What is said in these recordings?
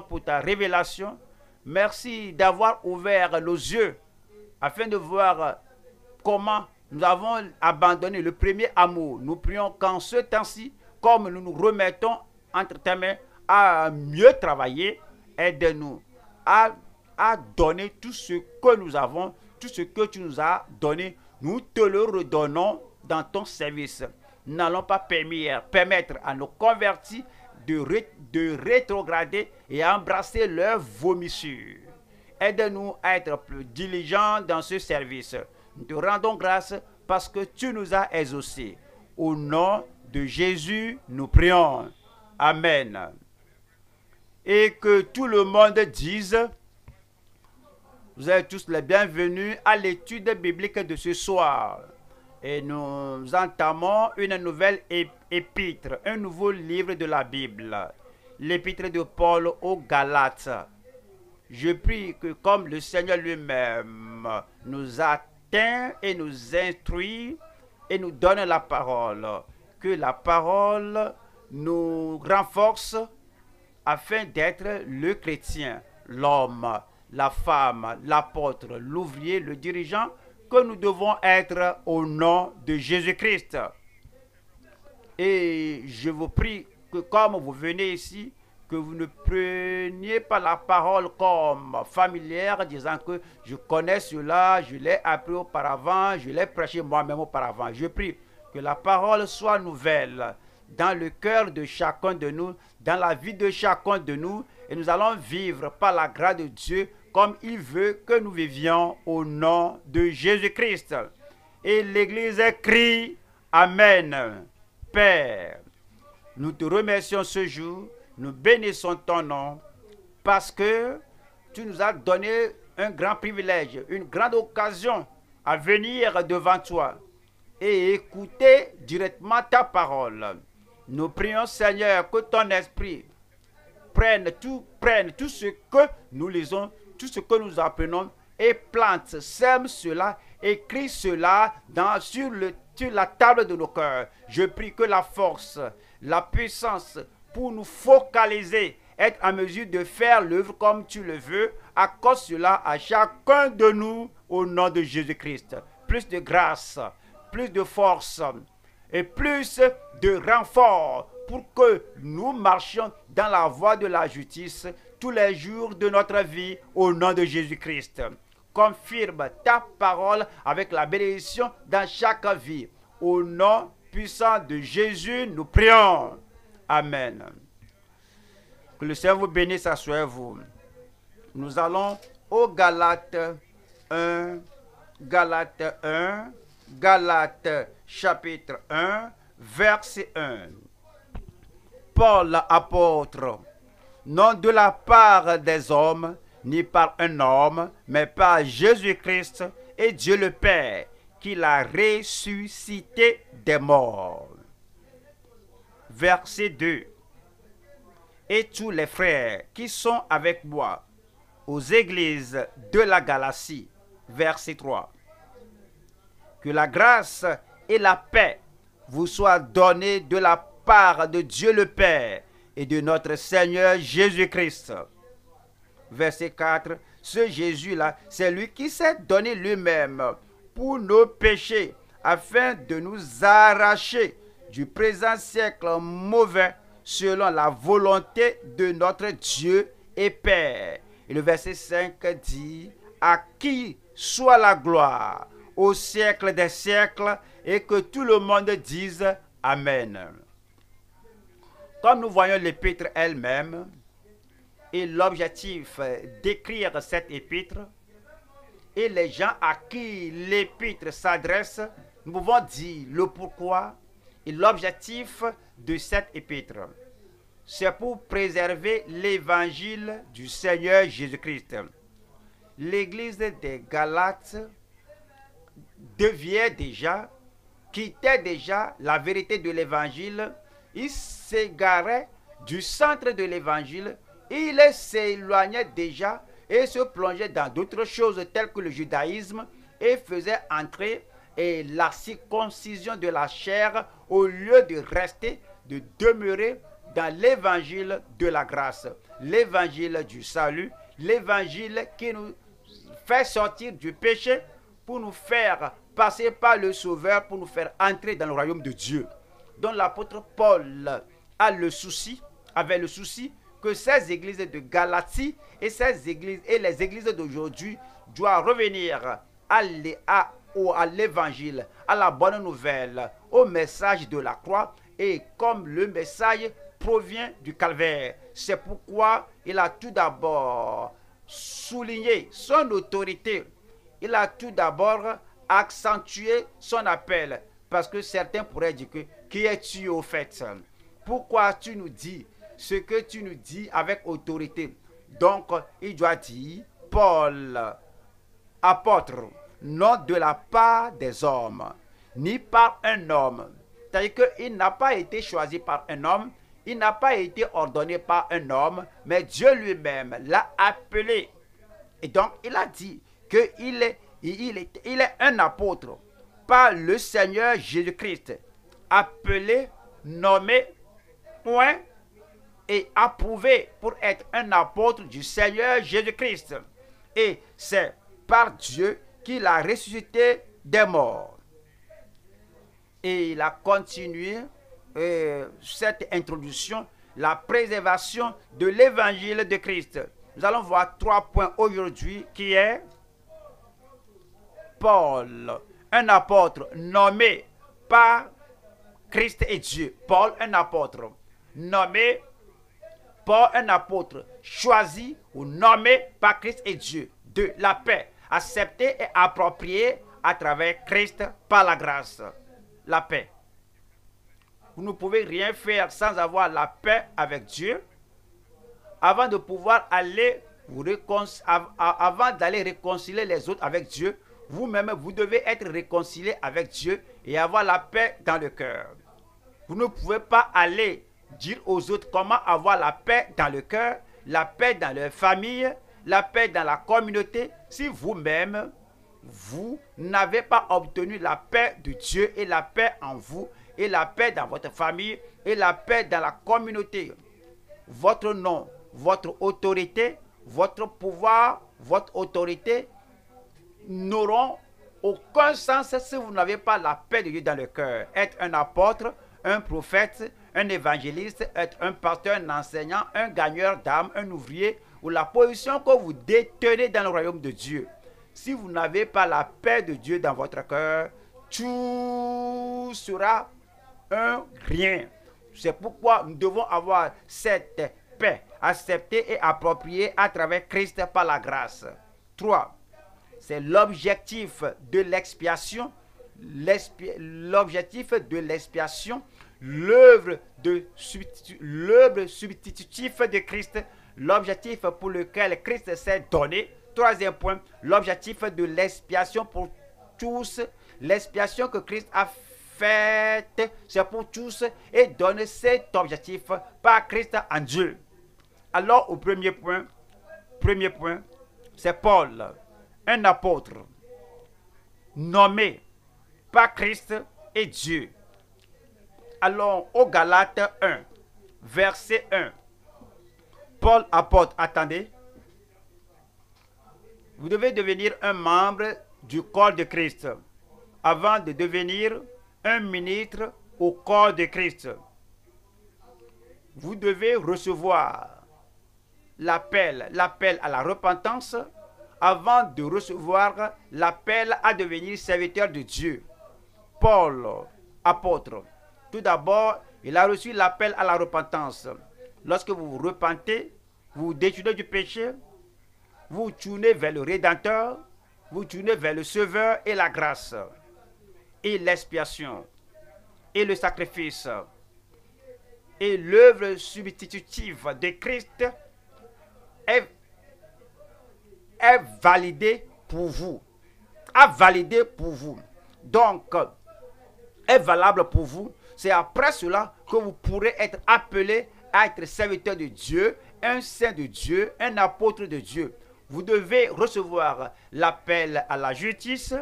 Pour ta révélation. Merci d'avoir ouvert nos yeux afin de voir comment nous avons abandonné le premier amour. Nous prions qu'en ce temps-ci, comme nous nous remettons entre tes mains à mieux travailler, aide-nous à donner tout ce que nous avons, tout ce que tu nous as donné. Nous te le redonnons dans ton service. Nous n'allons pas permettre à nos convertis de rétrograder et à embrasser leurs vomissures. Aide-nous à être plus diligents dans ce service. Nous te rendons grâce parce que tu nous as exaucés. Au nom de Jésus, nous prions. Amen. Et que tout le monde dise, vous êtes tous les bienvenus à l'étude biblique de ce soir. Et nous entamons une nouvelle épître, un nouveau livre de la Bible, l'épître de Paul aux Galates. Je prie que comme le Seigneur lui-même nous atteint et nous instruit et nous donne la parole, que la parole nous renforce afin d'être le chrétien, l'homme, la femme, l'apôtre, l'ouvrier, le dirigeant, que nous devons être au nom de Jésus-Christ. Et je vous prie que comme vous venez ici, que vous ne preniez pas la parole comme familière, disant que je connais cela, je l'ai appris auparavant, je l'ai prêché moi-même auparavant. Je prie que la parole soit nouvelle dans le cœur de chacun de nous, dans la vie de chacun de nous, et nous allons vivre par la grâce de Dieu comme il veut que nous vivions au nom de Jésus-Christ. Et l'Église crie Amen. Père, nous te remercions ce jour, nous bénissons ton nom parce que tu nous as donné un grand privilège, une grande occasion à venir devant toi et écouter directement ta parole. Nous prions, Seigneur, que ton esprit prenne tout ce que nous lisons, tout ce que nous apprenons et plante, sème cela, écrit cela sur la table de nos cœurs. Je prie que la force, la puissance pour nous focaliser, être en mesure de faire l'œuvre comme tu le veux, accorde cela à chacun de nous au nom de Jésus-Christ. Plus de grâce, plus de force et plus de renfort pour que nous marchions dans la voie de la justice tous les jours de notre vie au nom de Jésus-Christ. Confirme ta parole avec la bénédiction dans chaque vie. Au nom puissant de Jésus, nous prions. Amen. Que le Seigneur vous bénisse, asseyez-vous. Nous allons au Galates 1, Galates chapitre 1, verset 1. Paul, apôtre, non de la part des hommes, ni par un homme, mais par Jésus-Christ et Dieu le Père, qui l'a ressuscité des morts. Verset 2. Et tous les frères qui sont avec moi aux églises de la Galatie. Verset 3. Que la grâce et la paix vous soient données de la part de Dieu le Père et de notre Seigneur Jésus-Christ. Verset 4. Ce Jésus-là, c'est lui qui s'est donné lui-même pour nos péchés, afin de nous arracher du présent siècle mauvais, selon la volonté de notre Dieu et Père. Et le verset 5 dit, à qui soit la gloire au siècle des siècles, et que tout le monde dise Amen. Comme nous voyons l'épître elle-même, et l'objectif d'écrire cette épître, et les gens à qui l'épître s'adresse, nous pouvons dire le pourquoi et l'objectif de cette épître. C'est pour préserver l'évangile du Seigneur Jésus-Christ. L'église des Galates quittait déjà la vérité de l'évangile. Il s'égarait du centre de l'évangile. Il s'éloignait déjà et se plongeait dans d'autres choses telles que le judaïsme et faisait entrer la circoncision de la chair au lieu de rester, de demeurer dans l'évangile de la grâce, l'évangile du salut, l'évangile qui nous fait sortir du péché pour nous faire passer par le Sauveur, pour nous faire entrer dans le royaume de Dieu. Donc l'apôtre Paul avait le souci que ces églises de Galatie et les églises d'aujourd'hui doivent revenir à l'évangile, à la bonne nouvelle, au message de la croix, et comme le message provient du calvaire. C'est pourquoi il a tout d'abord souligné son autorité. Il a tout d'abord accentué son appel. Parce que certains pourraient dire que qui es-tu au fait? Pourquoi tu nous dis ce que tu nous dis avec autorité? Donc, il doit dire Paul, apôtre, non de la part des hommes, ni par un homme. C'est-à-dire qu'il n'a pas été choisi par un homme, il n'a pas été ordonné par un homme, mais Dieu lui-même l'a appelé. Et donc, il a dit qu'il est un apôtre par le Seigneur Jésus-Christ, appelé, nommé, point et approuvé pour être un apôtre du Seigneur Jésus-Christ. Et c'est par Dieu qu'il a ressuscité des morts. Et il a continué cette introduction, la préservation de l'évangile de Christ. Nous allons voir 3 points aujourd'hui qui est Paul, un apôtre nommé par Christ et Dieu. Paul, un apôtre nommé, Paul, un apôtre choisi ou nommé par Christ et Dieu. 2. La paix, acceptée et appropriée à travers Christ par la grâce. La paix. Vous ne pouvez rien faire sans avoir la paix avec Dieu. Avant de pouvoir aller avant d'aller réconcilier les autres avec Dieu, vous-même, vous devez être réconcilié avec Dieu et avoir la paix dans le cœur. Vous ne pouvez pas aller dire aux autres comment avoir la paix dans le cœur, la paix dans leur famille, la paix dans la communauté, si vous-même, vous n'avez pas obtenu la paix de Dieu et la paix en vous, et la paix dans votre famille, et la paix dans la communauté. Votre nom, votre autorité, votre pouvoir, votre autorité n'auront aucun sens si vous n'avez pas la paix de Dieu dans le cœur. Être un apôtre, un prophète, un évangéliste, être un pasteur, un enseignant, un gagneur d'âme, un ouvrier, ou la position que vous détenez dans le royaume de Dieu. Si vous n'avez pas la paix de Dieu dans votre cœur, tout sera un rien. C'est pourquoi nous devons avoir cette paix acceptée et appropriée à travers Christ par la grâce. 3. C'est l'objectif de l'expiation. L'objectif de l'expiation, l'œuvre substitutive de Christ, l'objectif pour lequel Christ s'est donné. 3e point, l'objectif de l'expiation pour tous, l'expiation que Christ a faite, c'est pour tous, et donne cet objectif par Christ en Dieu. Alors, au premier point, c'est Paul, un apôtre, nommé par Christ et Dieu. Allons au Galates 1, verset 1. Paul apôtre, attendez. Vous devez devenir un membre du corps de Christ avant de devenir un ministre au corps de Christ. Vous devez recevoir l'appel à la repentance avant de recevoir l'appel à devenir serviteur de Dieu. Paul, apôtre, tout d'abord, il a reçu l'appel à la repentance. Lorsque vous vous repentez, vous vous détournez du péché, vous vous tournez vers le Rédempteur, vous tournez vers le Sauveur et la grâce, et l'expiation, et le sacrifice, et l'œuvre substitutive de Christ est validée pour vous, a validé pour vous. Donc, est valable pour vous. C'est après cela que vous pourrez être appelé à être serviteur de Dieu, un saint de Dieu, un apôtre de Dieu. Vous devez recevoir l'appel à la justice,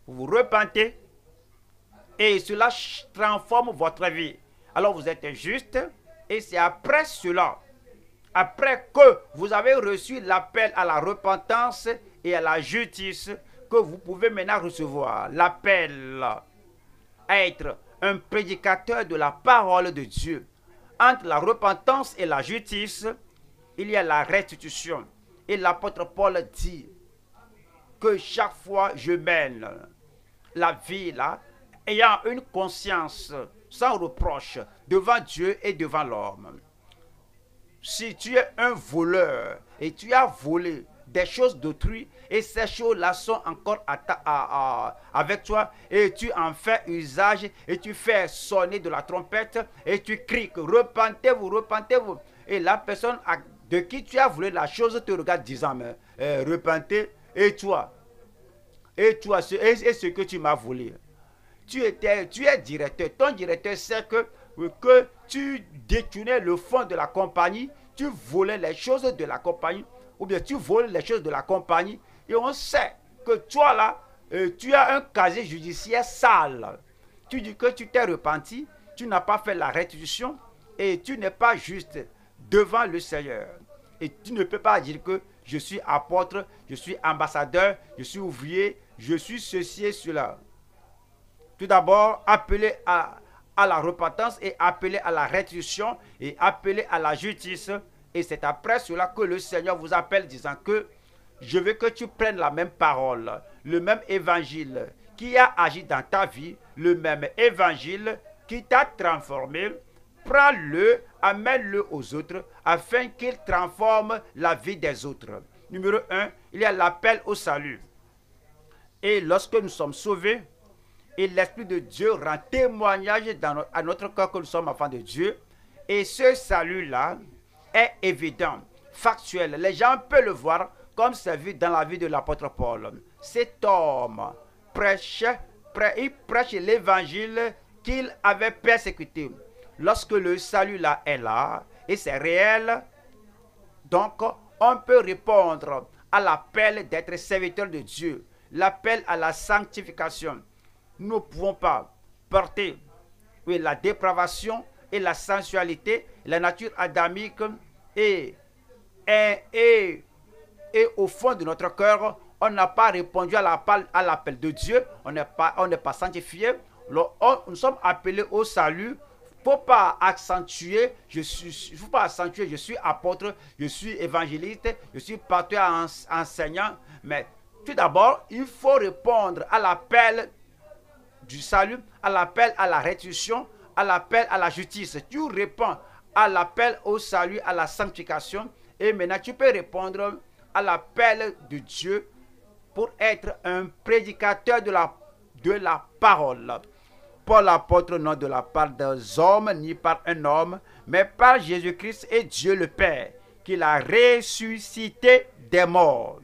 vous vous repentez, et cela transforme votre vie. Alors vous êtes juste, Et c'est après cela, après que vous avez reçu l'appel à la repentance et à la justice, que vous pouvez maintenant recevoir l'appel à être un prédicateur de la parole de Dieu. Entre la repentance et la justice, il y a la restitution. Et l'apôtre Paul dit que chaque fois je mène la vie là, ayant une conscience sans reproche devant Dieu et devant l'homme. Si tu es un voleur et tu as volé des choses d'autrui et ces choses-là sont encore avec toi et tu en fais usage et tu fais sonner de la trompette et tu cries que repentez-vous, repentez-vous. Et la personne de qui tu as volé la chose te regarde disant mais repentez et toi et ce que tu m'as volé. Tu es directeur. Ton directeur sait que tu détournais le fonds de la compagnie, tu volais les choses de la compagnie, ou bien tu voles les choses de la compagnie, et on sait que toi là, tu as un casier judiciaire sale. Tu dis que tu t'es repenti, tu n'as pas fait la restitution, et tu n'es pas juste devant le Seigneur. Et tu ne peux pas dire que je suis apôtre, je suis ambassadeur, je suis ouvrier, je suis ceci et cela. Tout d'abord, appelez à la repentance et appelez à la restitution et appelez à la justice. Et c'est après cela que le Seigneur vous appelle disant que je veux que tu prennes la même parole, le même évangile qui a agi dans ta vie, le même évangile qui t'a transformé. Prends-le, amène-le aux autres afin qu'il transforme la vie des autres. Numéro 1, il y a l'appel au salut. Et lorsque nous sommes sauvés, et l'Esprit de Dieu rend témoignage à notre cœur que nous sommes enfants de Dieu. Et ce salut-là est évident, factuel. Les gens peuvent le voir comme c'est vu dans la vie de l'apôtre Paul. Cet homme prêche l'évangile qu'il avait persécuté. Lorsque le salut-là est là, et c'est réel, donc on peut répondre à l'appel d'être serviteur de Dieu, l'appel à la sanctification. Nous ne pouvons pas porter la dépravation et la sensualité, la nature adamique et au fond de notre cœur, on n'a pas répondu à l'appel de Dieu, on n'est pas sanctifié, nous sommes appelés au salut. Il ne faut pas accentuer, je suis apôtre, je suis évangéliste, je suis pasteur enseignant, mais tout d'abord, il faut répondre à l'appel du salut, à l'appel à la restitution, à l'appel à la justice. Tu réponds à l'appel au salut, à la sanctification, et maintenant tu peux répondre à l'appel de Dieu pour être un prédicateur de la parole. Paul l'apôtre, non de la part des hommes, ni par un homme, mais par Jésus-Christ et Dieu le Père, qui l'a ressuscité des morts.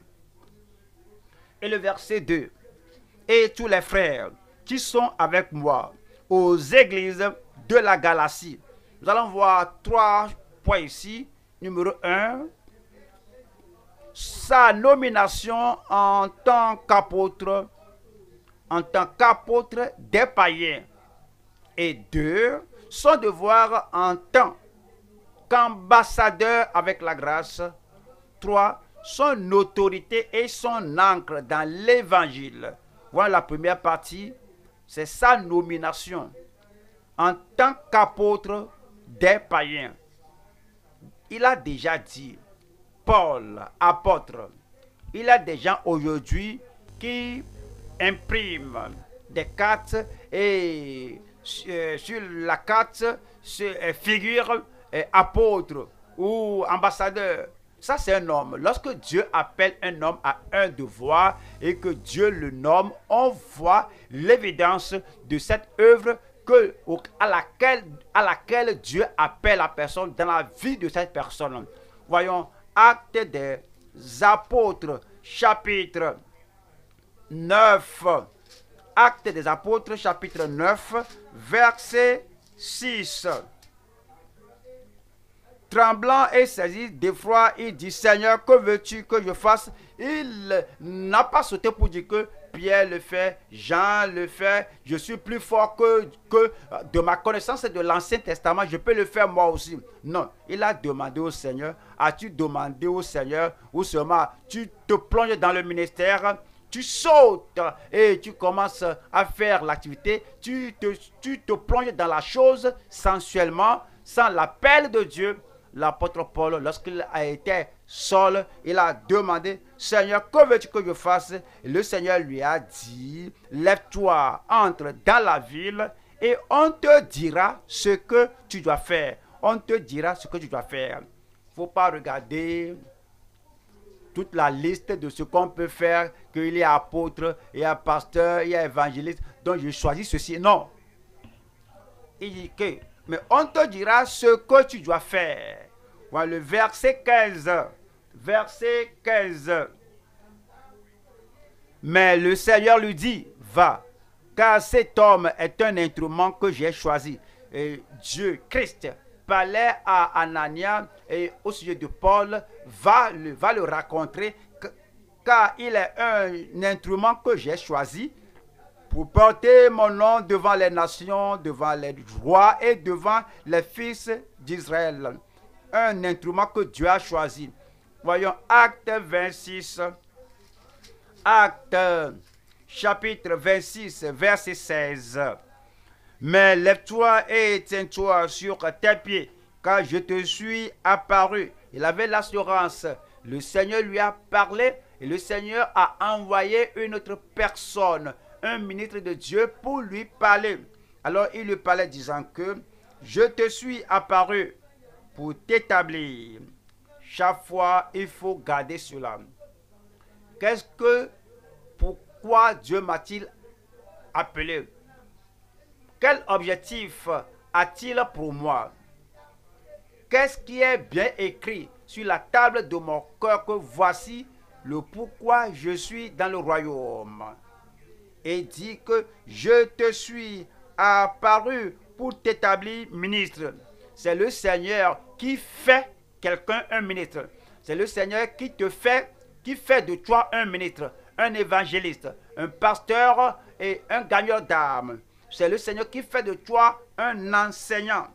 Et le verset 2. Et tous les frères qui sont avec moi aux églises de la Galatie. Nous allons voir 3 points ici. Numéro 1, sa nomination en tant qu'apôtre des païens. Et 2, son devoir en tant qu'ambassadeur avec la grâce. 3, son autorité et son ancre dans l'évangile. Voilà la première partie, c'est sa nomination en tant qu'apôtre des païens. Il a déjà dit, Paul, apôtre, il y a des gens aujourd'hui qui impriment des cartes et sur la carte figure apôtre ou ambassadeur. Ça, c'est un homme. Lorsque Dieu appelle un homme à un devoir et que Dieu le nomme, on voit l'évidence de cette œuvre à laquelle Dieu appelle la personne dans la vie de cette personne. Voyons, Actes des Apôtres, chapitre 9. Actes des Apôtres, chapitre 9, verset 6. Tremblant et saisi d'effroi, il dit, Seigneur, que veux-tu que je fasse? Il n'a pas sauté pour dire que Pierre le fait, Jean le fait. Je suis plus fort que de ma connaissance de l'Ancien Testament, je peux le faire moi aussi. Non, il a demandé au Seigneur. As-tu demandé au Seigneur ou seulement tu te plonges dans le ministère, tu sautes et tu commences à faire l'activité, tu te plonges dans la chose sensuellement, sans l'appel de Dieu. L'apôtre Paul, lorsqu'il a été seul, il a demandé, Seigneur, que veux-tu que je fasse? Et le Seigneur lui a dit, lève-toi, entre dans la ville et on te dira ce que tu dois faire. On te dira ce que tu dois faire. Il ne faut pas regarder toute la liste de ce qu'on peut faire, qu'il y a apôtre, il y a pasteur, il y a évangéliste, donc je choisis ceci. Non. Il dit que, mais on te dira ce que tu dois faire. Voilà le verset 15. Verset 15. Mais le Seigneur lui dit, va, car cet homme est un instrument que j'ai choisi. Et Dieu, Christ, parlait à Anania et au sujet de Paul, va le rencontrer, car il est un instrument que j'ai choisi pour porter mon nom devant les nations, devant les rois et devant les fils d'Israël. Un instrument que Dieu a choisi. Voyons Acte 26, Acte chapitre 26, verset 16. Mais lève-toi et tiens-toi sur tes pieds, car je te suis apparu. Il avait l'assurance. Le Seigneur lui a parlé et le Seigneur a envoyé une autre personne, un ministre de Dieu, pour lui parler. Alors il lui parlait disant que je te suis apparu pour t'établir. Chaque fois, il faut garder cela. Pourquoi Dieu m'a-t-il appelé? Quel objectif a-t-il pour moi? Qu'est-ce qui est bien écrit sur la table de mon cœur que voici le pourquoi je suis dans le royaume? Et dit que je te suis apparu pour t'établir ministre. C'est le Seigneur qui fait quelqu'un un ministre. C'est le Seigneur qui fait de toi un ministre, un évangéliste, un pasteur et un gagneur d'âmes. C'est le Seigneur qui fait de toi un enseignant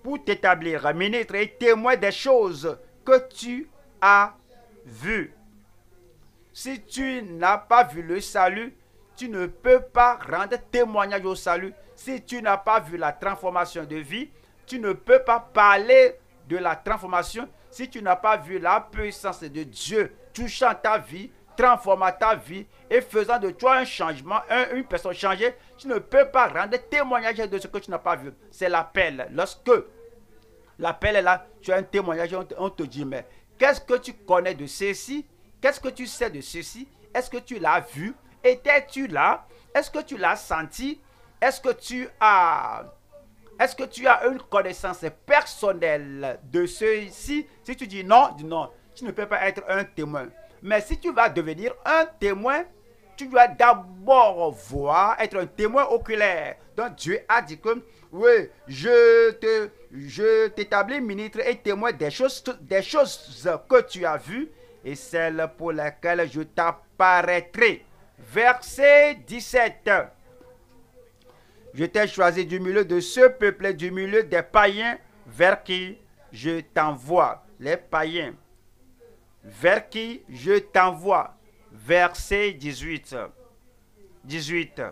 pour t'établir ministre et témoin des choses que tu as vues. Si tu n'as pas vu le salut, tu ne peux pas rendre témoignage au salut. Si tu n'as pas vu la transformation de vie, tu ne peux pas parler de la transformation. Si tu n'as pas vu la puissance de Dieu touchant ta vie, transformant ta vie et faisant de toi un changement, une personne changée, tu ne peux pas rendre témoignage de ce que tu n'as pas vu. C'est l'appel. Lorsque l'appel est là, tu as un témoignage, on te dit, mais qu'est-ce que tu connais de ceci? Qu'est-ce que tu sais de ceci? Est-ce que tu l'as vu? Étais-tu là? Est-ce que tu l'as senti? Est-ce que tu as une connaissance personnelle de ceci? Si tu dis non, tu ne peux pas être un témoin. Mais si tu vas devenir un témoin, tu dois d'abord être un témoin oculaire. Donc Dieu a dit que, oui, je t'établis ministre et témoin des choses que tu as vues et celles pour lesquelles je t'apparaîtrai. Verset 17. Je t'ai choisi du milieu de ce peuple, du milieu des païens, vers qui je t'envoie. Les païens, vers qui je t'envoie. Verset 18. 18.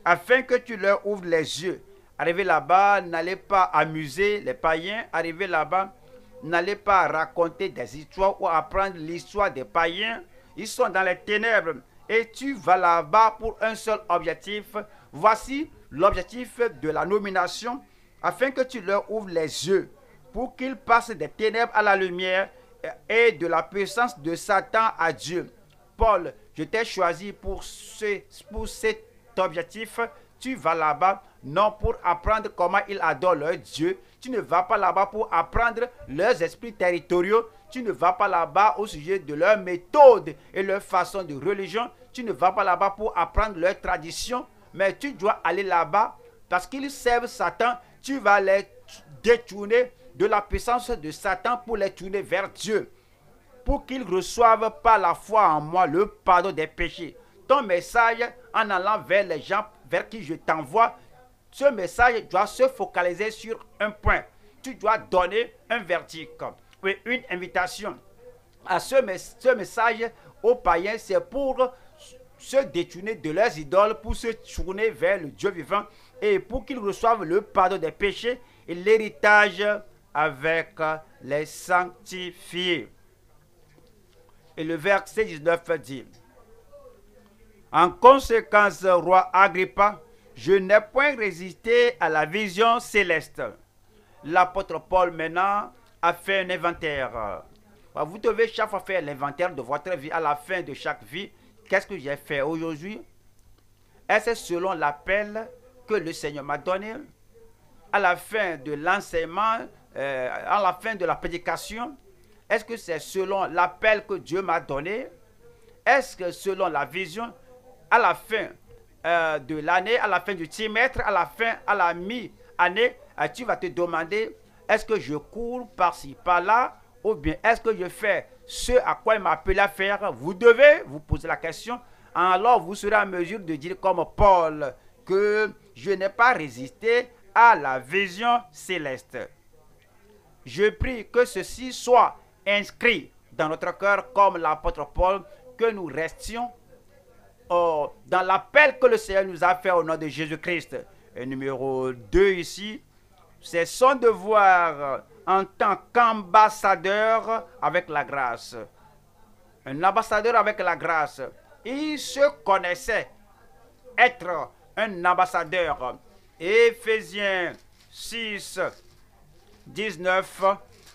Afin que tu leur ouvres les yeux. Arrivé là-bas, n'allez pas amuser les païens. Arrivé là-bas, n'allez pas raconter des histoires ou apprendre l'histoire des païens. Ils sont dans les ténèbres. Et tu vas là-bas pour un seul objectif. Voici l'objectif de la nomination, afin que tu leur ouvres les yeux, pour qu'ils passent des ténèbres à la lumière et de la puissance de Satan à Dieu. Paul, je t'ai choisi pour cet objectif. Tu vas là-bas, non pour apprendre comment ils adorent leur Dieu. Tu ne vas pas là-bas pour apprendre leurs esprits territoriaux. Tu ne vas pas là-bas au sujet de leurs méthodes et leur façon de religion. Tu ne vas pas là-bas pour apprendre leurs traditions. Mais tu dois aller là-bas parce qu'ils servent Satan. Tu vas les détourner de la puissance de Satan pour les tourner vers Dieu. Pour qu'ils reçoivent par la foi en moi le pardon des péchés. ton message en allant vers les gens vers qui je t'envoie, ce message doit se focaliser sur un point. Tu dois donner un verdict, oui, une invitation. À ce message aux païens, c'est pour se détourner de leurs idoles, pour se tourner vers le Dieu vivant et pour qu'ils reçoivent le pardon des péchés et l'héritage avec les sanctifiés. Et le verset 19 dit: en conséquence, roi Agrippa, je n'ai point résisté à la vision céleste. L'apôtre Paul maintenant a fait un inventaire. Vous devez chaque fois faire l'inventaire de votre vie. À la fin de chaque vie, qu'est-ce que j'ai fait aujourd'hui? Est-ce selon l'appel que le Seigneur m'a donné? À la fin de l'enseignement, à la fin de la prédication, est-ce que c'est selon l'appel que Dieu m'a donné? Est-ce que selon la vision, à la fin de l'année, à la fin du trimestre, à la fin, à la mi-année, tu vas te demander, est-ce que je cours par-ci, par-là, ou bien est-ce que je fais ce à quoi il m'a appelé à faire? Vous devez vous poser la question. Alors vous serez en mesure de dire comme Paul que je n'ai pas résisté à la vision céleste. Je prie que ceci soit inscrit dans notre cœur comme l'apôtre Paul, que nous restions dans l'appel que le Seigneur nous a fait au nom de Jésus-Christ. Et numéro 2 ici, c'est son devoir en tant qu'ambassadeur avec la grâce. Un ambassadeur avec la grâce. Il se connaissait être un ambassadeur. Éphésiens 6, 19.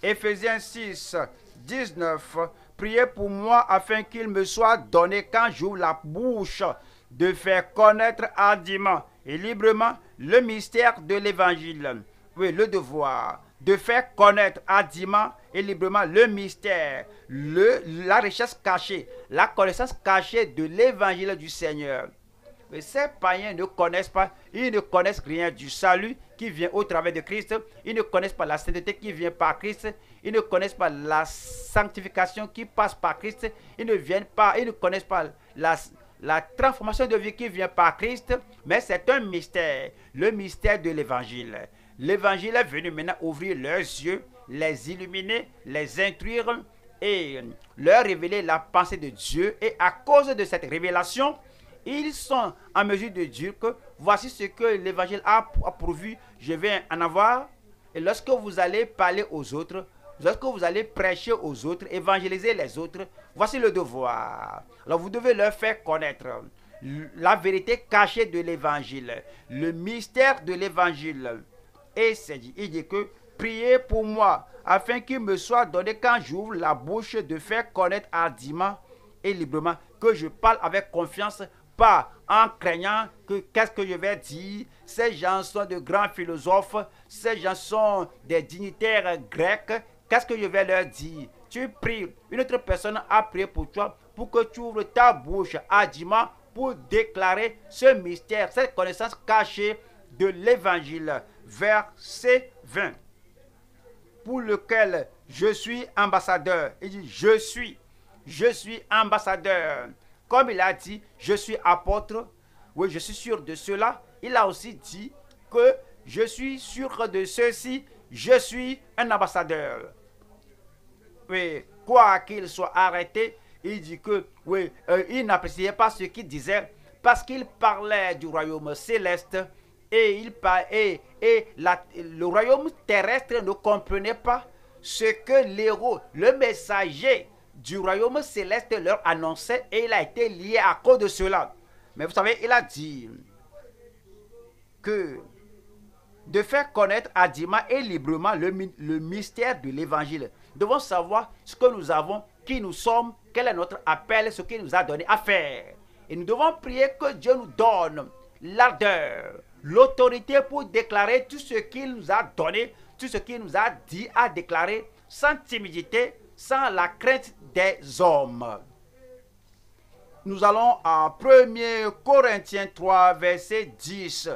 Éphésiens 6, 19. Priez pour moi afin qu'il me soit donné quand j'ouvre la bouche de faire connaître hardiment et librement le mystère de l'évangile. Oui, le devoir de faire connaître hardiment et librement le mystère, la richesse cachée, la connaissance cachée de l'évangile du Seigneur. Mais ces païens ne connaissent pas, ils ne connaissent rien du salut qui vient au travers de Christ, ils ne connaissent pas la sainteté qui vient par Christ, ils ne connaissent pas la sanctification qui passe par Christ, ils ne connaissent pas la transformation de vie qui vient par Christ, mais c'est un mystère, le mystère de l'évangile. L'évangile est venu maintenant ouvrir leurs yeux, les illuminer, les instruire et leur révéler la pensée de Dieu. Et à cause de cette révélation, ils sont en mesure de dire que voici ce que l'évangile a pourvu, je vais en avoir. Et lorsque vous allez parler aux autres, lorsque vous allez prêcher aux autres, évangéliser les autres, voici le devoir. Alors vous devez leur faire connaître la vérité cachée de l'évangile, le mystère de l'évangile. Et il dit que priez pour moi afin qu'il me soit donné quand j'ouvre la bouche de faire connaître hardiment et librement, que je parle avec confiance, pas en craignant que qu'est-ce que je vais dire. Ces gens sont de grands philosophes, ces gens sont des dignitaires grecs, qu'est-ce que je vais leur dire? Tu pries, une autre personne a prié pour toi, pour que tu ouvres ta bouche hardiment pour déclarer ce mystère, cette connaissance cachée de l'évangile. Verset 20. Pour lequel je suis ambassadeur. Il dit je suis ambassadeur. Comme il a dit, je suis apôtre. Oui, je suis sûr de cela. Il a aussi dit que je suis sûr de ceci. Je suis un ambassadeur. Oui, quoi qu'il soit arrêté, il dit que oui, il n'appréciait pas ce qu'il disait parce qu'il parlait du royaume céleste et le royaume terrestre ne comprenait pas ce que l'héros, le messager du royaume céleste leur annonçait et il a été lié à cause de cela. Mais vous savez, il a dit que de faire connaître hardiment et librement le mystère de l'évangile. Nous devons savoir ce que nous avons, qui nous sommes, quel est notre appel, ce qu'il nous a donné à faire. Et nous devons prier que Dieu nous donne l'ardeur, l'autorité pour déclarer tout ce qu'il nous a donné, tout ce qu'il nous a dit à déclarer, sans timidité, sans la crainte des hommes. Nous allons en 1 Corinthiens 3, verset 10.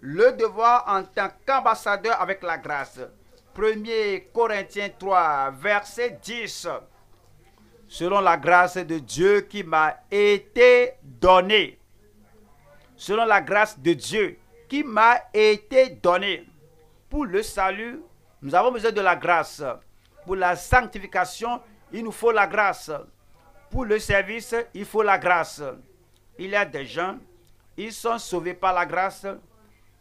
Le devoir en tant qu'ambassadeur avec la grâce. 1 Corinthiens 3, verset 10. selon la grâce de Dieu qui m'a été donnée. Selon la grâce de Dieu qui m'a été donnée. Pour le salut, nous avons besoin de la grâce. Pour la sanctification, il nous faut la grâce. Pour le service, il faut la grâce. Il y a des gens, ils sont sauvés par la grâce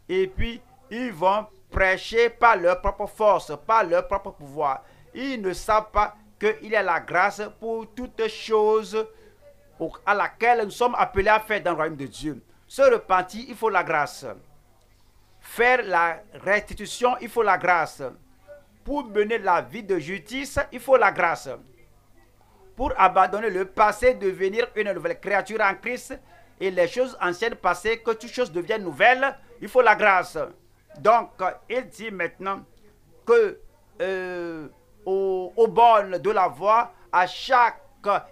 et puis ils vont prêcher par leur propre force, par leur propre pouvoir. Ils ne savent pas qu'il y a la grâce pour toutes choses à laquelle nous sommes appelés à faire dans le royaume de Dieu. Se repentir, il faut la grâce. Faire la restitution, il faut la grâce. Pour mener la vie de justice, il faut la grâce. Pour abandonner le passé, devenir une nouvelle créature en Christ et les choses anciennes passées, que toutes choses deviennent nouvelles, il faut la grâce. Donc, il dit maintenant que au bornes de la voie, à chaque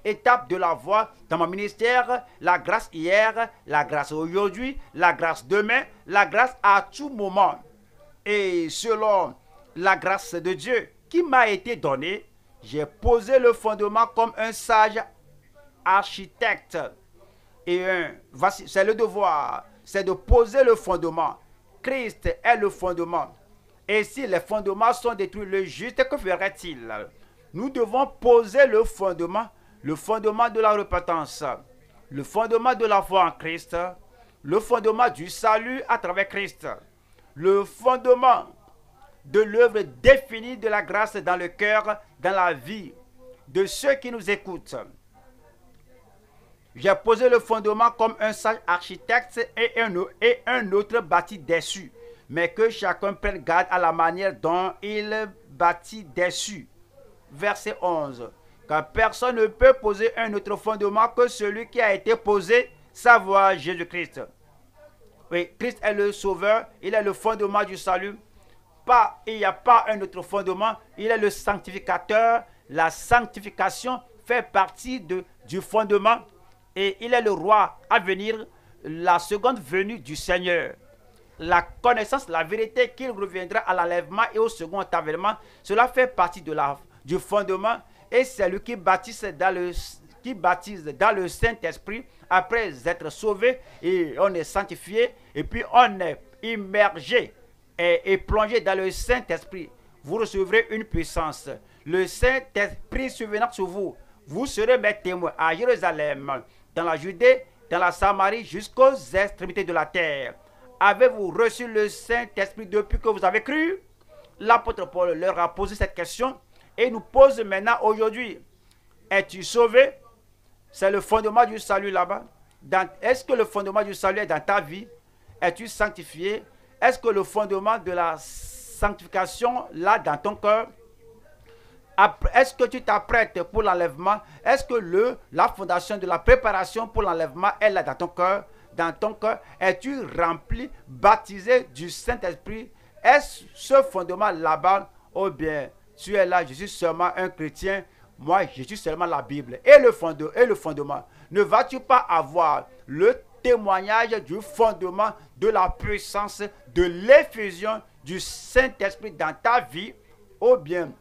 étape de la voie, dans mon ministère, la grâce hier, la grâce aujourd'hui, la grâce demain, la grâce à tout moment. Et selon la grâce de Dieu qui m'a été donnée, j'ai posé le fondement comme un sage architecte. Et c'est le devoir, c'est de poser le fondement. Christ est le fondement. Et si les fondements sont détruits, le juste, que ferait-il? Nous devons poser le fondement de la repentance, le fondement de la foi en Christ, le fondement du salut à travers Christ, le fondement de l'œuvre définie de la grâce dans le cœur, dans la vie de ceux qui nous écoutent. J'ai posé le fondement comme un sage architecte et un autre bâtit dessus, mais que chacun prenne garde à la manière dont il bâtit dessus. Verset 11. Car personne ne peut poser un autre fondement que celui qui a été posé, savoir Jésus-Christ. Oui, Christ est le sauveur, il est le fondement du salut. Il n'y a pas un autre fondement, il est le sanctificateur. La sanctification fait partie du fondement et il est le roi à venir, la seconde venue du Seigneur. La connaissance, la vérité qu'il reviendra à l'enlèvement et au second avènement, cela fait partie du fondement et c'est lui qui baptise dans le Saint-Esprit après être sauvé et on est sanctifié et puis on est immergé et plongé dans le Saint-Esprit. Vous recevrez une puissance. Le Saint-Esprit survenant sur vous. Vous serez mes témoins à Jérusalem, dans la Judée, dans la Samarie, jusqu'aux extrémités de la terre. Avez-vous reçu le Saint-Esprit depuis que vous avez cru? L'apôtre Paul leur a posé cette question et nous pose maintenant aujourd'hui. Es-tu sauvé? C'est le fondement du salut là-bas. Est-ce que le fondement du salut est dans ta vie? Es-tu sanctifié? Est-ce que le fondement de la sanctification là dans ton cœur? Est-ce que tu t'apprêtes pour l'enlèvement? Est-ce que la fondation de la préparation pour l'enlèvement est là dans ton cœur? Dans ton cœur, es-tu rempli, baptisé du Saint-Esprit? Est-ce ce fondement là-bas? Oh bien, tu es là, je suis seulement un chrétien. Moi, je suis seulement la Bible. Et le fondement. Ne vas-tu pas avoir le témoignage du fondement, de la puissance, de l'effusion du Saint-Esprit dans ta vie? Oh bien,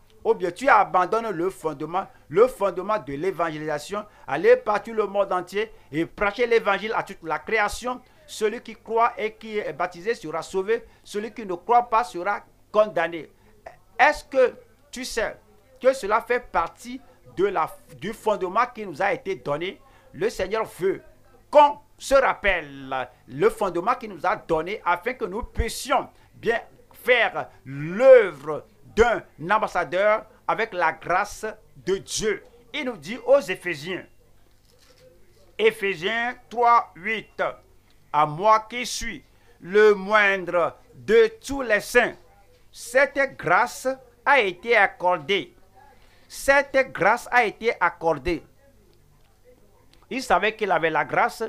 tu abandonnes le fondement de l'évangélisation, aller partout le monde entier et prêcher l'évangile à toute la création. Celui qui croit et qui est baptisé sera sauvé, celui qui ne croit pas sera condamné. Est-ce que tu sais que cela fait partie du fondement qui nous a été donné? Le Seigneur veut qu'on se rappelle le fondement qu'il nous a donné afin que nous puissions bien faire l'œuvre d'un ambassadeur avec la grâce de Dieu. Il nous dit aux Éphésiens 3, 8, à moi qui suis le moindre de tous les saints, cette grâce a été accordée. Cette grâce a été accordée. Il savait qu'il avait la grâce.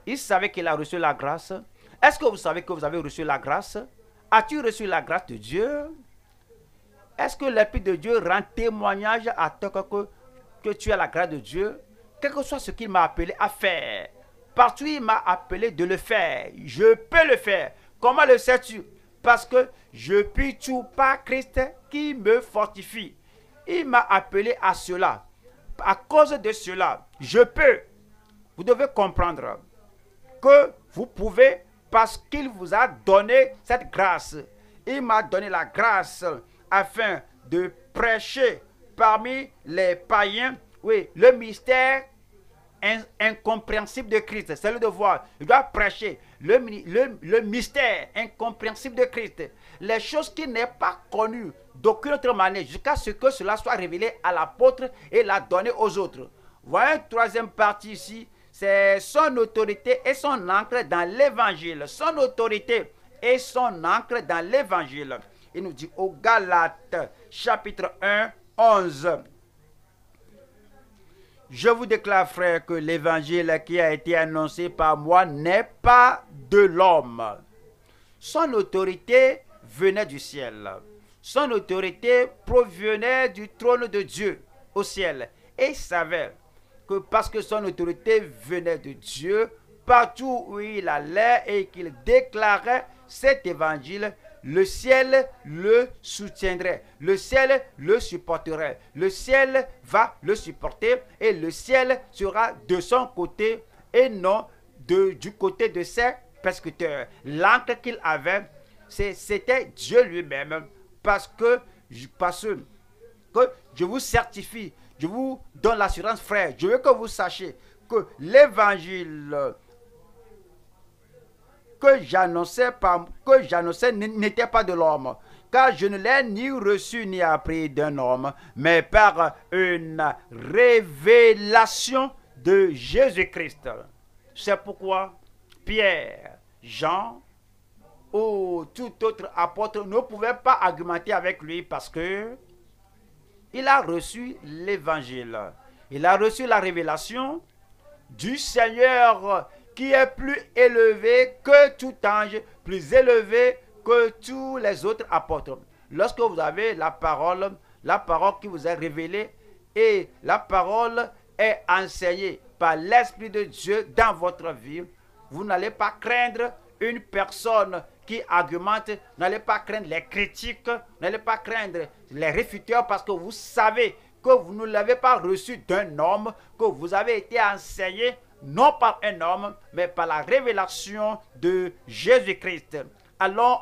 Il savait qu'il a reçu la grâce. Est-ce que vous savez que vous avez reçu la grâce? As-tu reçu la grâce de Dieu? Est-ce que l'Esprit de Dieu rend témoignage à toi que tu as la grâce de Dieu? Quel que soit ce qu'il m'a appelé à faire. Partout il m'a appelé de le faire. Je peux le faire. Comment le sais-tu? Parce que je puis tout par Christ qui me fortifie. Il m'a appelé à cela. à cause de cela, je peux. Vous devez comprendre que vous pouvez parce qu'il vous a donné cette grâce. Il m'a donné la grâce afin de prêcher parmi les païens, oui, le mystère incompréhensible de Christ. C'est le devoir. Je dois prêcher le mystère incompréhensible de Christ. Les choses qui n'est pas connues d'aucune autre manière jusqu'à ce que cela soit révélé à l'apôtre et la donné aux autres. Voilà une troisième partie ici. C'est son autorité et son ancre dans l'évangile. Son autorité et son ancre dans l'évangile. Il nous dit au Galates chapitre 1, 11. Je vous déclare, frère, que l'évangile qui a été annoncé par moi n'est pas de l'homme. Son autorité venait du ciel. Son autorité provenait du trône de Dieu au ciel. Et il savait que parce que son autorité venait de Dieu, partout où il allait et qu'il déclarait cet évangile, le ciel le soutiendrait, le ciel le supporterait, le ciel va le supporter et le ciel sera de son côté et non du côté de ses persécuteurs. L'encre qu'il avait, c'était Dieu lui-même parce que je vous certifie, je vous donne l'assurance, frère, je veux que vous sachiez que l'évangile que j'annonçais n'était pas de l'homme, car je ne l'ai ni reçu ni appris d'un homme, mais par une révélation de Jésus-Christ. C'est pourquoi Pierre, Jean ou tout autre apôtre ne pouvait pas argumenter avec lui parce que il a reçu l'évangile. Il a reçu la révélation du Seigneur qui est plus élevé que tout ange, plus élevé que tous les autres apôtres. Lorsque vous avez la parole qui vous est révélée et la parole est enseignée par l'Esprit de Dieu dans votre vie, vous n'allez pas craindre une personne qui argumente, vous n'allez pas craindre les critiques, vous n'allez pas craindre les réfuteurs parce que vous savez que vous ne l'avez pas reçu d'un homme, que vous avez été enseigné non par un homme, mais par la révélation de Jésus-Christ. Allons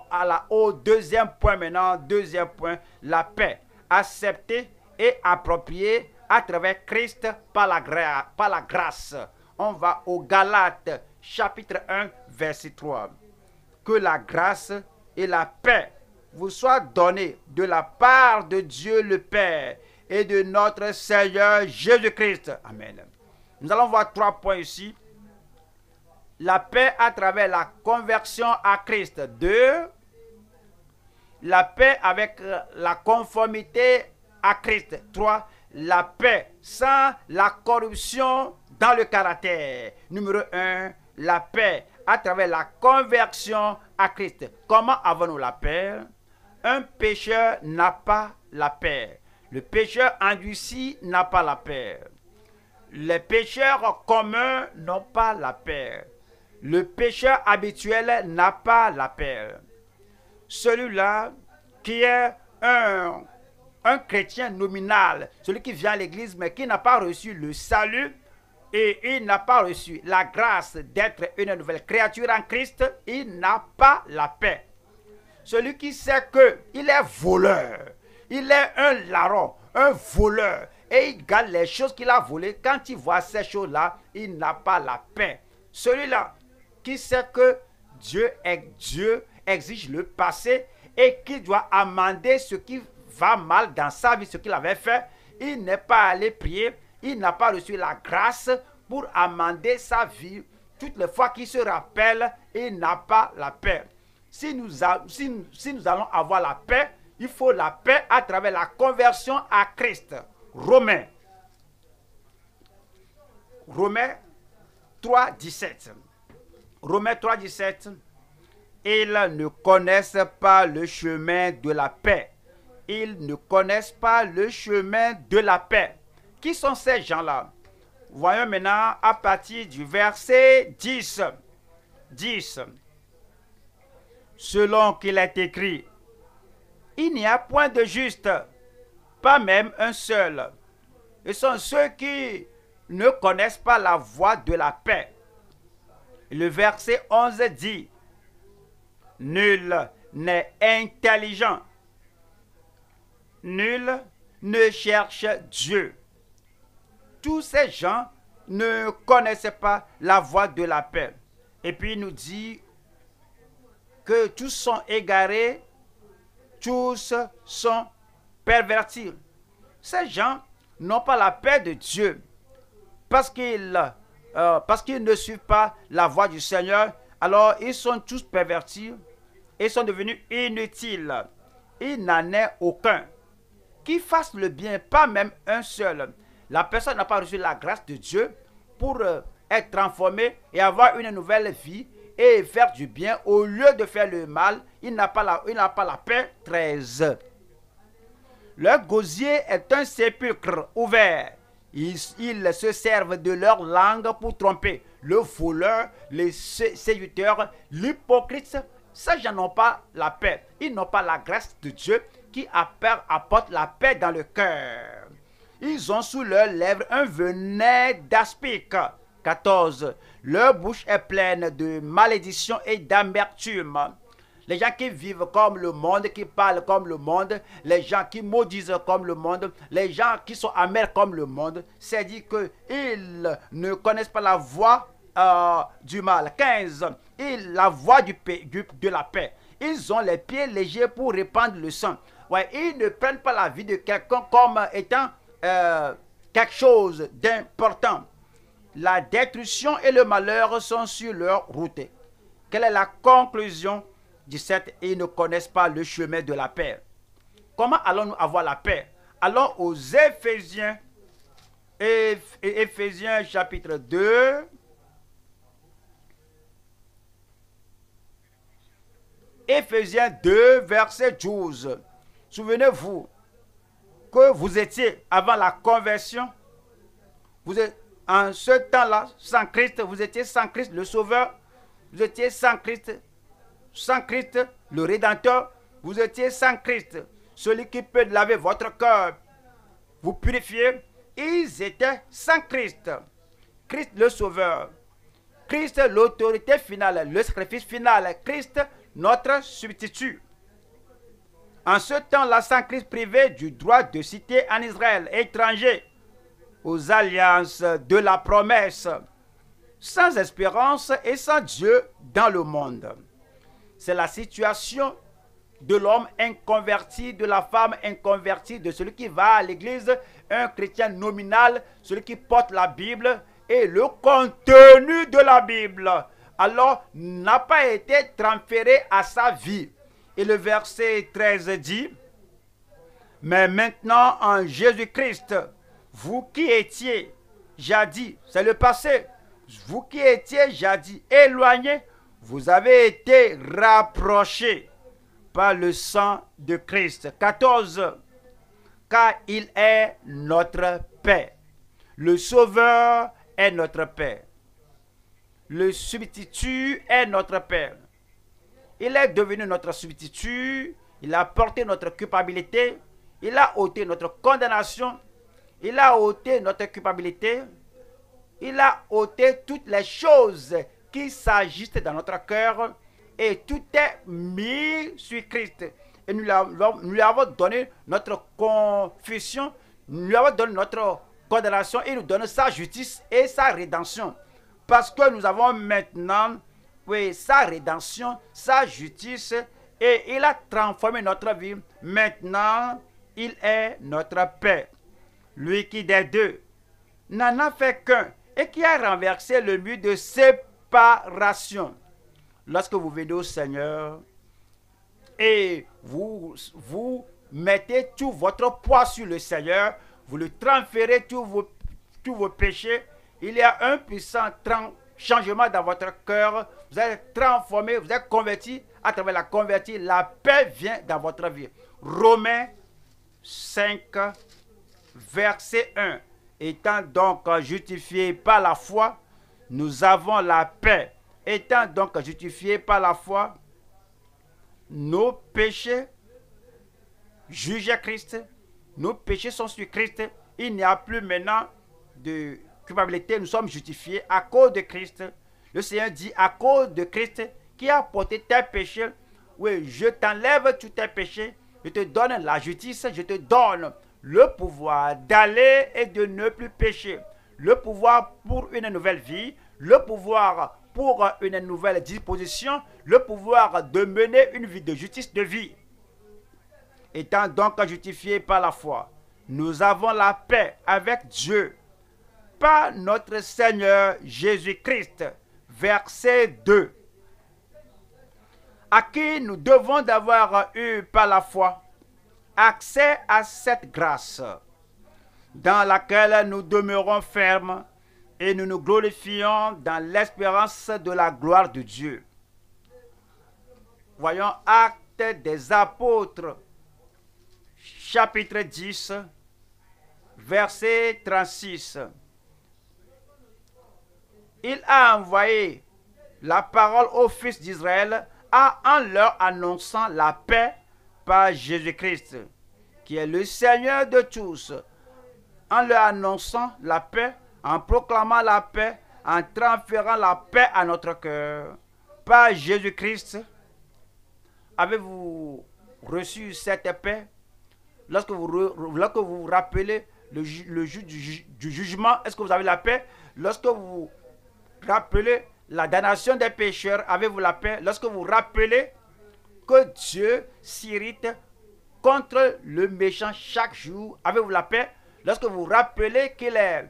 au deuxième point maintenant. Deuxième point, la paix acceptée et appropriée à travers Christ par la grâce. On va au Galates chapitre 1 verset 3. Que la grâce et la paix vous soient données de la part de Dieu le Père et de notre Seigneur Jésus-Christ. Amen. Nous allons voir 3 points ici. La paix à travers la conversion à Christ. 2. La paix avec la conformité à Christ. 3. La paix sans la corruption dans le caractère. Numéro 1. La paix à travers la conversion à Christ. Comment avons-nous la paix? Un pécheur n'a pas la paix. Le pécheur endurci n'a pas la paix. Les pécheurs communs n'ont pas la paix. Le pécheur habituel n'a pas la paix. Celui-là qui est un chrétien nominal, celui qui vient à l'église mais qui n'a pas reçu le salut et il n'a pas reçu la grâce d'être une nouvelle créature en Christ, il n'a pas la paix. Celui qui sait qu'il est voleur, il est un larron, un voleur, et il garde les choses qu'il a volées. Quand il voit ces choses-là, il n'a pas la paix. Celui-là qui sait que Dieu exige le passé et qu'il doit amender ce qui va mal dans sa vie, ce qu'il avait fait, il n'est pas allé prier, il n'a pas reçu la grâce pour amender sa vie. Toutes les fois qu'il se rappelle, il n'a pas la paix. Si nous allons avoir la paix, il faut la paix à travers la conversion à Christ. Romains 3, 17. Romains 3, 17. Ils ne connaissent pas le chemin de la paix. Ils ne connaissent pas le chemin de la paix. Qui sont ces gens-là? Voyons maintenant à partir du verset 10. 10. Selon qu'il est écrit, il n'y a point de juste, pas même un seul. Ce sont ceux qui ne connaissent pas la voie de la paix. Le verset 11 dit, nul n'est intelligent, nul ne cherche Dieu. Tous ces gens ne connaissaient pas la voie de la paix. Et puis il nous dit que tous sont égarés, tous sont pervertis. Ces gens n'ont pas la paix de Dieu parce qu'ils ne suivent pas la voie du Seigneur. Alors ils sont tous pervertis et sont devenus inutiles. Il n'en est aucun qui fasse le bien, pas même un seul. La personne n'a pas reçu la grâce de Dieu pour être transformée et avoir une nouvelle vie et faire du bien au lieu de faire le mal. Il n'a pas la paix. 13. Leur gosier est un sépulcre ouvert. Ils se servent de leur langue pour tromper. Le voleur, les séducteurs, l'hypocrite, ces gens n'ont pas la paix. Ils n'ont pas la grâce de Dieu qui apporte la paix dans le cœur. Ils ont sous leurs lèvres un venin d'aspic. 14. Leur bouche est pleine de malédiction et d'amertume. Les gens qui vivent comme le monde, qui parlent comme le monde, les gens qui maudissent comme le monde, les gens qui sont amers comme le monde, c'est dit qu'ils ne connaissent pas la voie du mal. 15. La voie de la paix. Ils ont les pieds légers pour répandre le sang. Ouais, ils ne prennent pas la vie de quelqu'un comme étant quelque chose d'important. La destruction et le malheur sont sur leur route. Quelle est la conclusion? 17. Ils ne connaissent pas le chemin de la paix. Comment allons-nous avoir la paix? Allons aux Éphésiens. Éphésiens chapitre 2. Éphésiens 2, verset 12. Souvenez-vous que vous étiez avant la conversion. Vous êtes en ce temps-là, sans Christ, vous étiez sans Christ le Sauveur. Vous étiez sans Christ le Rédempteur. Vous étiez sans Christ, celui qui peut laver votre cœur, vous purifier. Ils étaient sans Christ. Christ le Sauveur. Christ l'autorité finale, le sacrifice final. Christ notre substitut. En ce temps-là, sans Christ, privé du droit de cité en Israël, étranger aux alliances de la promesse, sans espérance et sans Dieu dans le monde. C'est la situation de l'homme inconverti, de la femme inconvertie, de celui qui va à l'église, un chrétien nominal, celui qui porte la Bible et le contenu de la Bible, alors n'a pas été transféré à sa vie. Et le verset 13 dit, mais maintenant en Jésus-Christ, vous qui étiez jadis, c'est le passé, vous qui étiez jadis éloignés, vous avez été rapprochés par le sang de Christ. 14. Car il est notre paix. Le Sauveur est notre paix. Le substitut est notre paix. Il est devenu notre substitut. Il a porté notre culpabilité. Il a ôté notre condamnation. Il a ôté notre culpabilité. Il a ôté toutes les choses qui s'agissent dans notre cœur. Et tout est mis sur Christ. Et nous lui avons donné notre confession. Nous lui avons donné notre condamnation. Et il nous donne sa justice et sa rédemption. Parce que nous avons maintenant, oui, sa rédemption, sa justice. Et il a transformé notre vie. Maintenant, il est notre paix. Lui qui des deux n'en a fait qu'un et qui a renversé le mur de séparation. Lorsque vous venez au Seigneur et vous mettez tout votre poids sur le Seigneur, vous le transférez tous vos péchés, il y a un puissant changement dans votre cœur, vous êtes transformé, vous êtes converti, à travers la convertie, la paix vient dans votre vie. Romains 5, verset 1. Étant donc justifiés par la foi, nous avons la paix. Étant donc justifiés par la foi, nos péchés jugent Christ, nos péchés sont sur Christ il n'y a plus maintenant de culpabilité, nous sommes justifiés à cause de Christ. Le Seigneur dit, à cause de Christ qui a porté tes péchés, oui, je t'enlève tous tes péchés, je te donne la justice, je te donne le pouvoir d'aller et de ne plus pécher, le pouvoir pour une nouvelle vie, le pouvoir pour une nouvelle disposition, le pouvoir de mener une vie de justice, de vie. Étant donc justifiés par la foi, nous avons la paix avec Dieu par notre Seigneur Jésus-Christ. Verset 2. À qui nous devons d'avoir eu par la foi accès à cette grâce dans laquelle nous demeurons fermes et nous nous glorifions dans l'espérance de la gloire de Dieu. Voyons Actes des Apôtres, chapitre 10, verset 36. Il a envoyé la parole aux fils d'Israël en leur annonçant la paix par Jésus-Christ, qui est le Seigneur de tous, en leur annonçant la paix, en proclamant la paix, en transférant la paix à notre cœur. Par Jésus-Christ, avez-vous reçu cette paix? Lorsque vous vous rappelez le jour du jugement, est-ce que vous avez la paix? Lorsque vous rappelez la damnation des pécheurs, avez-vous la paix? Lorsque vous rappelez que Dieu s'irrite contre le méchant chaque jour, avez-vous la paix? Lorsque vous rappelez qu'il est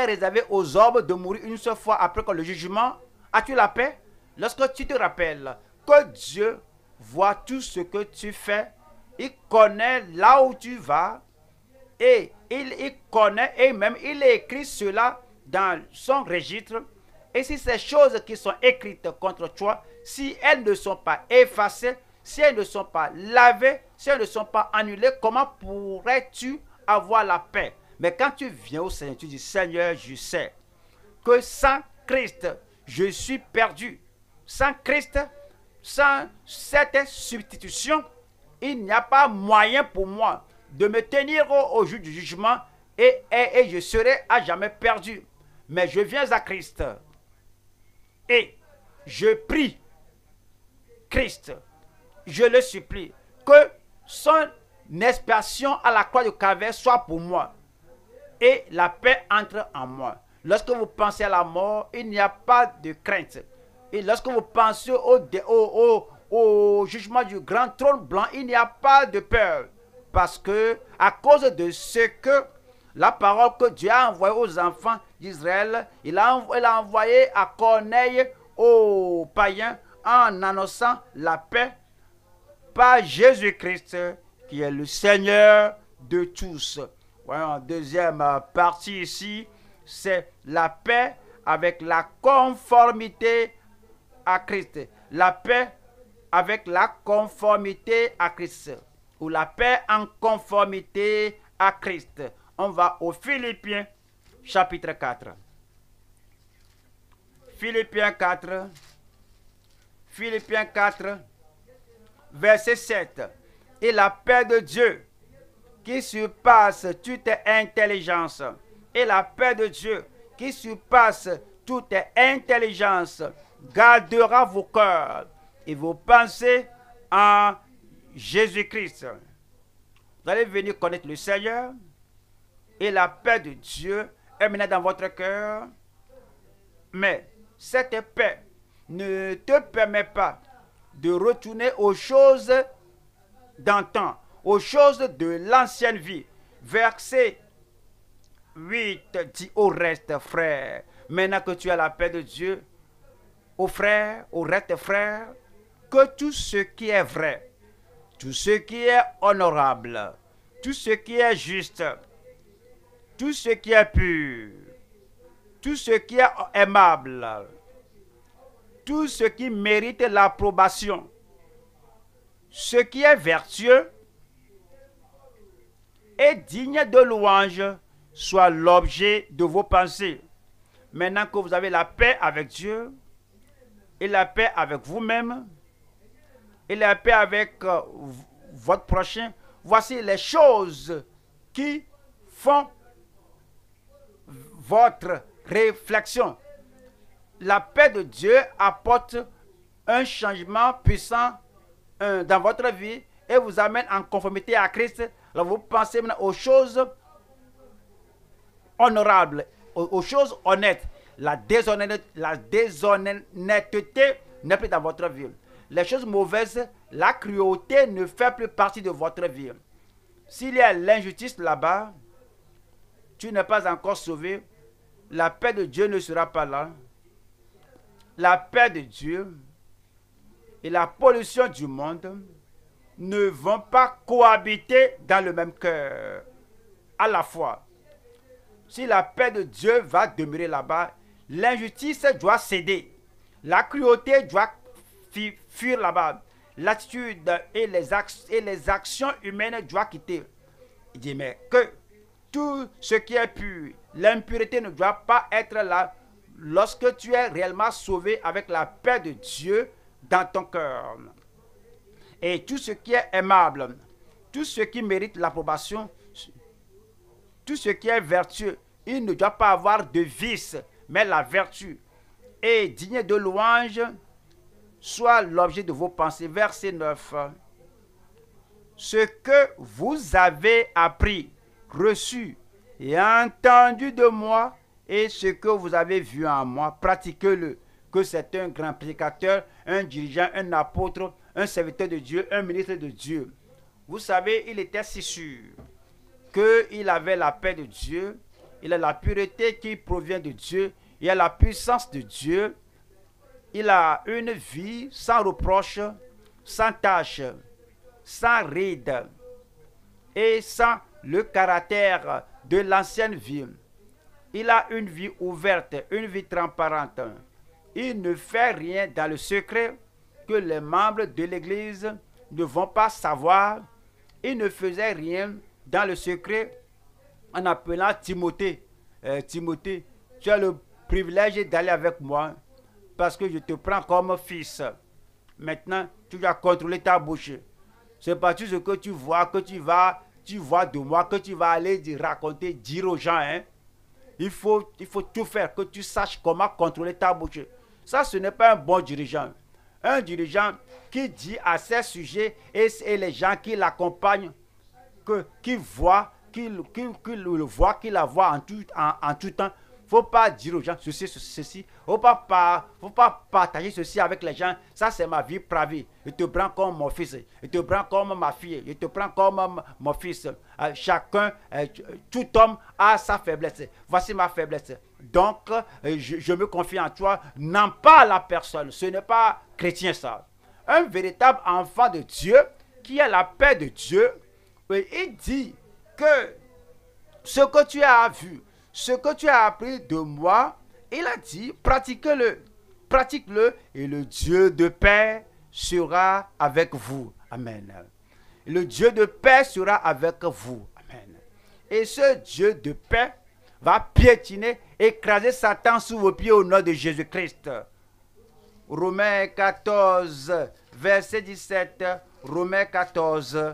réservé aux hommes de mourir une seule fois après que le jugement, as-tu la paix? Lorsque tu te rappelles que Dieu voit tout ce que tu fais, il connaît là où tu vas, et il connaît, et même il écrit cela dans son registre. Et si ces choses qui sont écrites contre toi, si elles ne sont pas effacées, si elles ne sont pas lavées, si elles ne sont pas annulées, comment pourrais-tu avoir la paix? Mais quand tu viens au Seigneur, tu dis, Seigneur, je sais que sans Christ, je suis perdu. Sans Christ, sans cette substitution, il n'y a pas moyen pour moi de me tenir au jour du jugement et je serai à jamais perdu. Mais je viens à Christ et je prie Christ, je le supplie, que son expiation à la croix du Calvaire soit pour moi et la paix entre en moi. Lorsque vous pensez à la mort, il n'y a pas de crainte. Et lorsque vous pensez au jugement du grand trône blanc, il n'y a pas de peur. Parce que, à cause de ce que la parole que Dieu a envoyée aux enfants d'Israël, il a envoyé à Corneille aux païens en annonçant la paix par Jésus-Christ, qui est le Seigneur de tous. Voyons, deuxième partie ici, c'est la paix avec la conformité à Christ. La paix avec la conformité à Christ. Ou la paix en conformité à Christ. On va aux Philippiens, chapitre 4. Philippiens 4. Philippiens 4, verset 7. Et la paix de Dieu, qui surpasse toute intelligence, et la paix de Dieu, qui surpasse toute intelligence, gardera vos cœurs et vos pensées en Jésus-Christ. Vous allez venir connaître le Seigneur et la paix de Dieu est maintenant dans votre cœur. Mais cette paix ne te permet pas de retourner aux choses d'antan, aux choses de l'ancienne vie. Verset 8 dit au reste, frère, maintenant que tu as la paix de Dieu, au reste, frère, que tout ce qui est vrai, tout ce qui est honorable, tout ce qui est juste, tout ce qui est pur, tout ce qui est aimable, tout ce qui mérite l'approbation, ce qui est vertueux et digne de louange, soit l'objet de vos pensées. Maintenant que vous avez la paix avec Dieu, et la paix avec vous-même, et la paix avec votre prochain, voici les choses qui font votre réflexion. La paix de Dieu apporte un changement puissant dans votre vie et vous amène en conformité à Christ. Alors vous pensez maintenant aux choses honorables, aux choses honnêtes. La déshonnêteté n'est plus dans votre vie. Les choses mauvaises, la cruauté ne fait plus partie de votre vie. S'il y a l'injustice là-bas, tu n'es pas encore sauvé, la paix de Dieu ne sera pas là. La paix de Dieu et la pollution du monde ne vont pas cohabiter dans le même cœur à la fois. Si la paix de Dieu va demeurer là-bas, l'injustice doit céder. La cruauté doit fuir là-bas. L'attitude et les actions humaines doivent quitter. Il dit, mais que tout ce qui est pur, l'impureté ne doit pas être là lorsque tu es réellement sauvé avec la paix de Dieu dans ton cœur. Et tout ce qui est aimable, tout ce qui mérite l'approbation, tout ce qui est vertueux, il ne doit pas avoir de vice, mais la vertu. Et digne de louange, soit l'objet de vos pensées. Verset 9. Ce que vous avez appris, reçu et entendu de moi, et ce que vous avez vu en moi, pratiquez-le. Que c'est un grand prédicateur, un dirigeant, un apôtre, un serviteur de Dieu, un ministre de Dieu. Vous savez, il était si sûr qu'il avait la paix de Dieu, il a la pureté qui provient de Dieu, il a la puissance de Dieu, il a une vie sans reproche, sans tache, sans ride et sans le caractère de l'ancienne vie. Il a une vie ouverte, une vie transparente. Il ne fait rien dans le secret que les membres de l'Église ne vont pas savoir. Il ne faisait rien dans le secret en appelant Timothée. Timothée, tu as le privilège d'aller avec moi parce que je te prends comme fils. Maintenant, tu dois contrôler ta bouche. C'est pas tout ce que tu vois, tu vois de moi, que tu vas aller raconter, dire aux gens. Hein. Il faut tout faire, que tu saches comment contrôler ta bouche. Ça, ce n'est pas un bon dirigeant. Un dirigeant qui dit à ses sujets et les gens qui l'accompagnent, qui voient, qui le voient, qui la voient en tout temps. Il ne faut pas dire aux gens ceci. Il ne faut pas partager ceci avec les gens. Ça, c'est ma vie privée. Je te prends comme mon fils. Je te prends comme ma fille. Je te prends comme mon fils. Chacun, tout homme a sa faiblesse. Voici ma faiblesse. Donc, je me confie en toi. N'en pas la personne. Ce n'est pas chrétien, ça. Un véritable enfant de Dieu qui a la paix de Dieu, il dit que ce que tu as vu, ce que tu as appris de moi, il a dit, pratique-le et le Dieu de paix sera avec vous. Amen. Le Dieu de paix sera avec vous. Amen. Et ce Dieu de paix va piétiner, écraser Satan sous vos pieds au nom de Jésus-Christ. Romains 14, verset 17. Romains 14,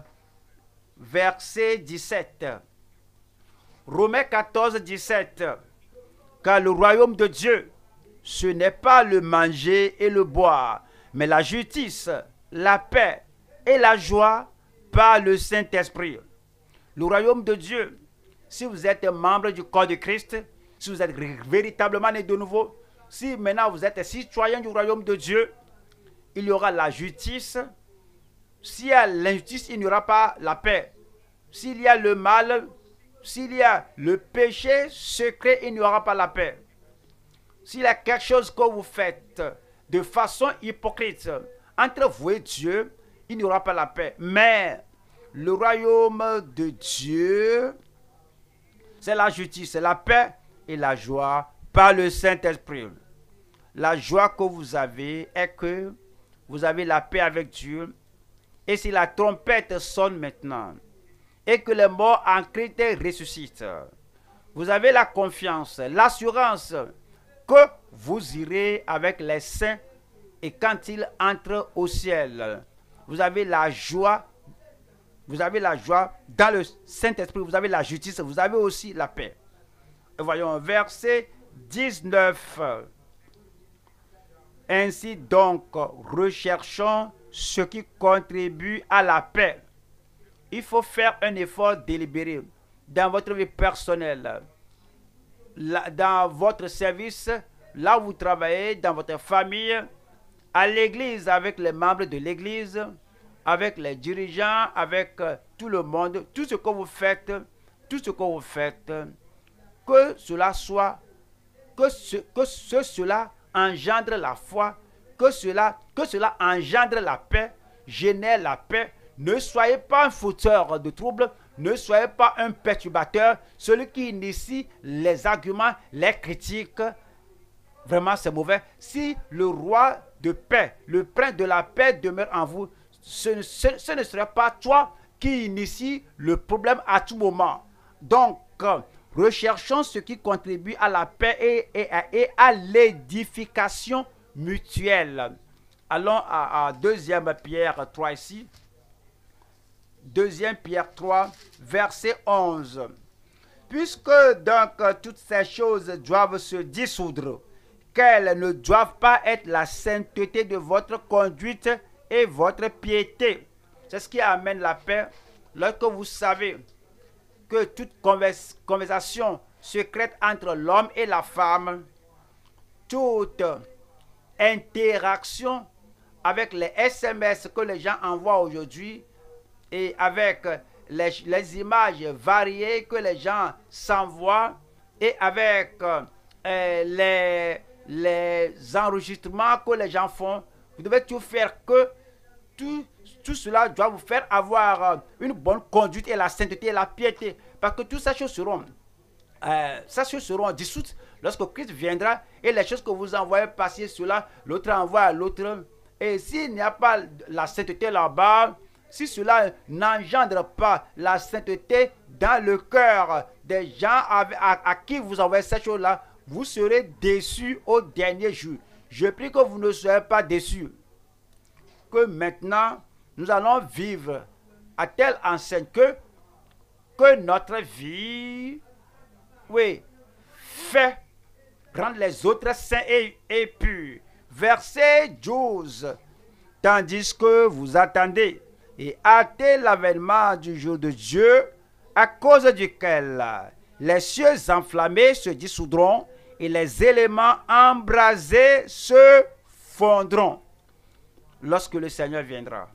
verset 17. Romains 14, 17. Car le royaume de Dieu, ce n'est pas le manger et le boire, mais la justice, la paix et la joie par le Saint-Esprit. Le royaume de Dieu, si vous êtes membre du corps de Christ, si vous êtes véritablement né de nouveau, si maintenant vous êtes citoyen du royaume de Dieu, il y aura la justice. S'il y a l'injustice, il n'y aura pas la paix. S'il y a le mal, s'il y a le péché secret, il n'y aura pas la paix. S'il y a quelque chose que vous faites de façon hypocrite entre vous et Dieu, il n'y aura pas la paix. Mais le royaume de Dieu, c'est la justice, la paix et la joie par le Saint-Esprit. La joie que vous avez est que vous avez la paix avec Dieu. Et si la trompette sonne maintenant, et que les morts en Christ ressuscitent, vous avez la confiance, l'assurance que vous irez avec les saints et quand ils entrent au ciel, vous avez la joie vous avez la joie. Dans le Saint-Esprit, vous avez la justice, vous avez aussi la paix. Et voyons, verset 19. Ainsi donc, recherchons ce qui contribue à la paix. Il faut faire un effort délibéré dans votre vie personnelle, dans votre service, là où vous travaillez, dans votre famille, à l'église, avec les membres de l'église, avec les dirigeants, avec tout le monde, tout ce que vous faites, que cela soit, cela engendre la foi, que cela engendre la paix, génère la paix. Ne soyez pas un fauteur de troubles, ne soyez pas un perturbateur, celui qui initie les arguments, les critiques. Vraiment, c'est mauvais. Si le roi de paix, le prince de la paix demeure en vous, ce ne serait pas toi qui initie le problème à tout moment. Donc, recherchons ce qui contribue à la paix et à l'édification mutuelle. Allons à 2 Pierre 3 ici. 2 Pierre 3, verset 11. Puisque donc toutes ces choses doivent se dissoudre, qu'elles ne doivent pas être la sainteté de votre conduite et votre piété. C'est ce qui amène la paix. Lorsque vous savez que toute conversation secrète entre l'homme et la femme, toute interaction avec les SMS que les gens envoient aujourd'hui et avec les images variées que les gens s'envoient et avec les enregistrements que les gens font, vous devez tout faire que tout cela doit vous faire avoir une bonne conduite et la sainteté et la piété. Parce que toutes ces choses seront dissoutes lorsque Christ viendra et les choses que vous envoyez passer cela, l'autre envoie à l'autre. Et s'il n'y a pas la sainteté là-bas, si cela n'engendre pas la sainteté dans le cœur des gens à qui vous envoyez ces choses-là, vous serez déçus au dernier jour. Je prie que vous ne soyez pas déçus. Que maintenant, nous allons vivre à telle enseigne que notre vie, oui, fait rendre les autres saints et purs. Verset 12. Tandis que vous attendez et hâtez l'avènement du jour de Dieu, à cause duquel les cieux enflammés se dissoudront et les éléments embrasés se fondront. Lorsque le Seigneur viendra,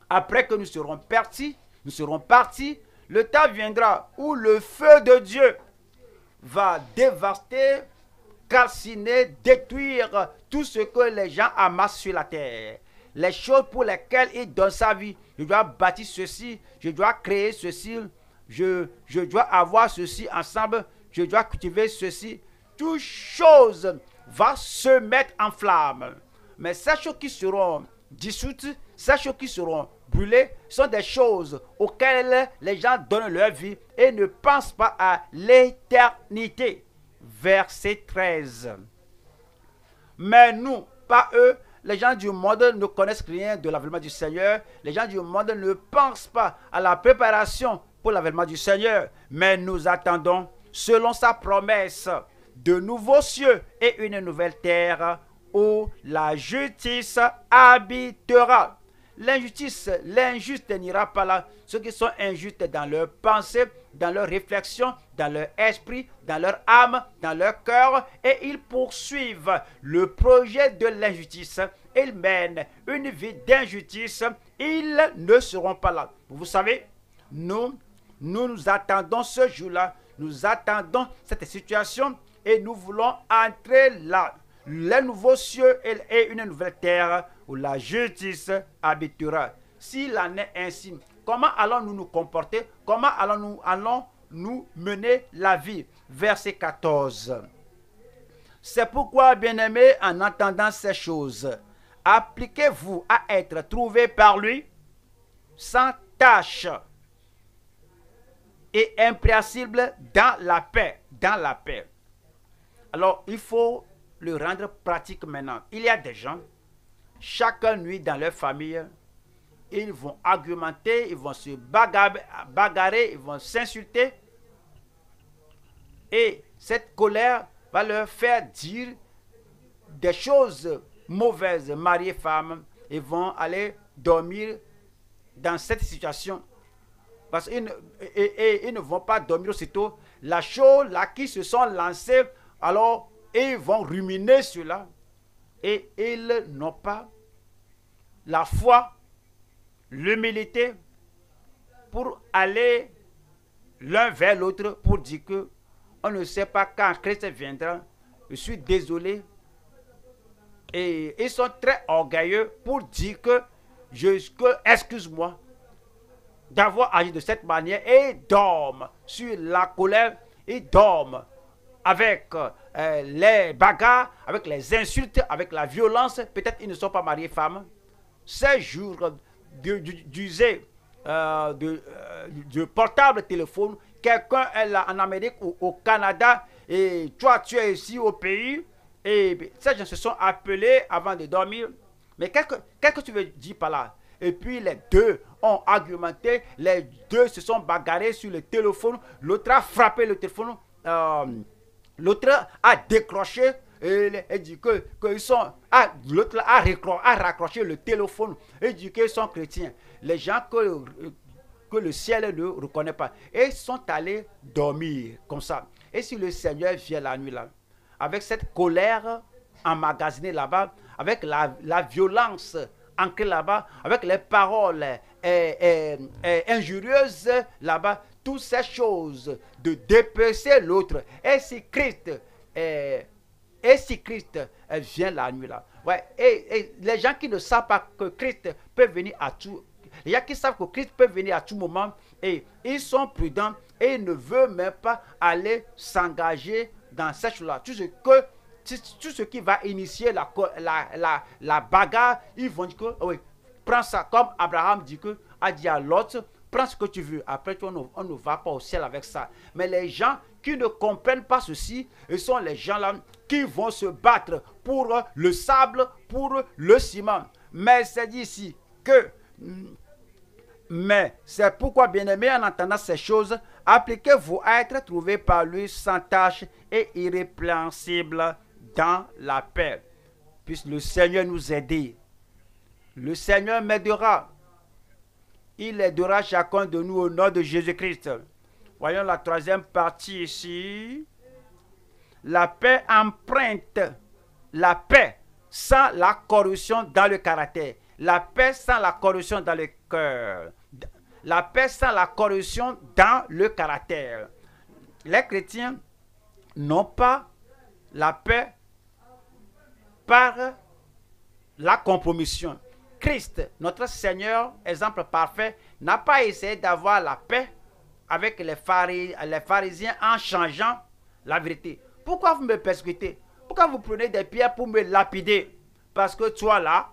après que nous serons partis, le temps viendra où le feu de Dieu va dévaster, calciner, détruire tout ce que les gens amassent sur la terre. Les choses pour lesquelles il donne sa vie. Je dois bâtir ceci, je dois créer ceci, je dois avoir ceci ensemble, je dois cultiver ceci. Toutes choses vont se mettre en flamme. Mais ces choses qui seront dissoutes, ces choses qui seront brûlées, sont des choses auxquelles les gens donnent leur vie et ne pensent pas à l'éternité. Verset 13. Mais nous, pas eux, les gens du monde ne connaissent rien de l'avènement du Seigneur. Les gens du monde ne pensent pas à la préparation pour l'avènement du Seigneur. Mais nous attendons, selon sa promesse, de nouveaux cieux et une nouvelle terre où la justice habitera. L'injuste n'ira pas là. Ceux qui sont injustes dans leurs pensées, dans leurs réflexions, dans leur esprit, dans leur âme, dans leur cœur, et ils poursuivent le projet de l'injustice. Ils mènent une vie d'injustice. Ils ne seront pas là. Vous savez, nous attendons ce jour-là. Nous attendons cette situation et nous voulons entrer là. Les nouveaux cieux et une nouvelle terre où la justice habitera. S'il en est ainsi, comment allons-nous nous comporter? Comment allons-nous mener la vie? Verset 14. C'est pourquoi, bien-aimés, en entendant ces choses, appliquez-vous à être trouvés par lui sans tâche et impréhensible dans la paix. Dans la paix. Alors, il faut le rendre pratique maintenant. Il y a des gens, chaque nuit dans leur famille, ils vont argumenter, ils vont se bagarrer, ils vont s'insulter. Et cette colère va leur faire dire des choses mauvaises, mari et femme, ils vont aller dormir dans cette situation. Parce qu'ils ne vont pas dormir aussitôt. La chose là qui se sont lancés, alors ils vont ruminer cela. Et ils n'ont pas la foi, l'humilité pour aller l'un vers l'autre pour dire que on ne sait pas quand Christ viendra. Je suis désolé. Et ils sont très orgueilleux pour dire que excuse-moi d'avoir agi de cette manière, et dorment sur la colère, ils dorment avec les bagarres, avec les insultes, avec la violence. Peut-être ils ne sont pas mariés femmes. Ces jours d'user de portable téléphone, quelqu'un est là en Amérique ou au Canada, et toi tu es ici au pays, et ces gens se sont appelés avant de dormir. Mais qu'est-ce que tu veux dire par là? Et puis les deux ont argumenté, les deux se sont bagarrés sur le téléphone, l'autre a frappé le téléphone, l'autre a décroché et dit que ils sont, l'autre a raccroché le téléphone et dit qu'ils sont chrétiens. Les gens que le ciel ne reconnaît pas. Et ils sont allés dormir comme ça. Et si le Seigneur vient la nuit là, avec cette colère emmagasinée là-bas, avec la violence ancrée là-bas, avec les paroles injurieuses là-bas, toutes ces choses de dépecer l'autre. Et si Christ vient la nuit là, ouais, et les gens qui ne savent pas que Christ peut venir à tout, les gens qui savent que Christ peut venir à tout moment, et ils sont prudents et ils ne veulent même pas aller s'engager dans cette chose-là. Tout ce qui va initier la bagarre, ils vont dire que oui, prends ça, comme Abraham a dit à Lot, prends ce que tu veux, après on ne va pas au ciel avec ça. Mais les gens qui ne comprennent pas ceci, ce sont les gens là qui vont se battre pour le sable, pour le ciment. Mais c'est dit ici que, mais c'est pourquoi, bien-aimés, en entendant ces choses, appliquez-vous à être trouvés par lui sans tache et irrépréhensible dans la paix. Puisse le Seigneur nous aider. Le Seigneur m'aidera. Il aidera chacun de nous au nom de Jésus-Christ. Voyons la troisième partie ici. La paix empreinte. La paix sans la corruption dans le caractère. La paix sans la corruption dans le cœur. La paix sans la corruption dans le caractère. Les chrétiens n'ont pas la paix par la compromission. Christ, notre Seigneur, exemple parfait, n'a pas essayé d'avoir la paix avec les pharisiens en changeant la vérité. Pourquoi vous me persécutez? Pourquoi vous prenez des pierres pour me lapider? Parce que toi là,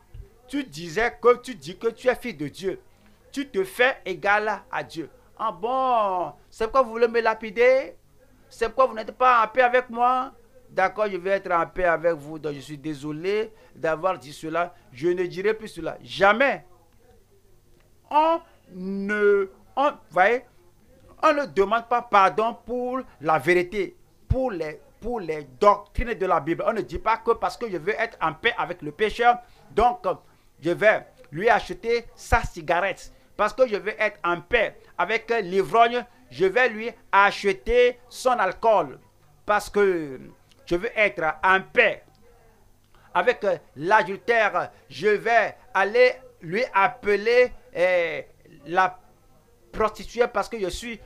tu dis que tu es fils de Dieu. Tu te fais égal à Dieu. Ah bon, c'est pourquoi vous voulez me lapider? C'est pourquoi vous n'êtes pas en paix avec moi? D'accord, je vais être en paix avec vous. Donc je suis désolé d'avoir dit cela. Je ne dirai plus cela. Jamais. On ne demande pas pardon pour la vérité, pour les doctrines de la Bible. On ne dit pas que parce que je veux être en paix avec le pécheur, donc je vais lui acheter sa cigarette. Parce que je veux être en paix avec l'ivrogne, je vais lui acheter son alcool. Parce que je veux être en paix avec l'adultère, je vais aller lui appeler la prostituée parce que je suis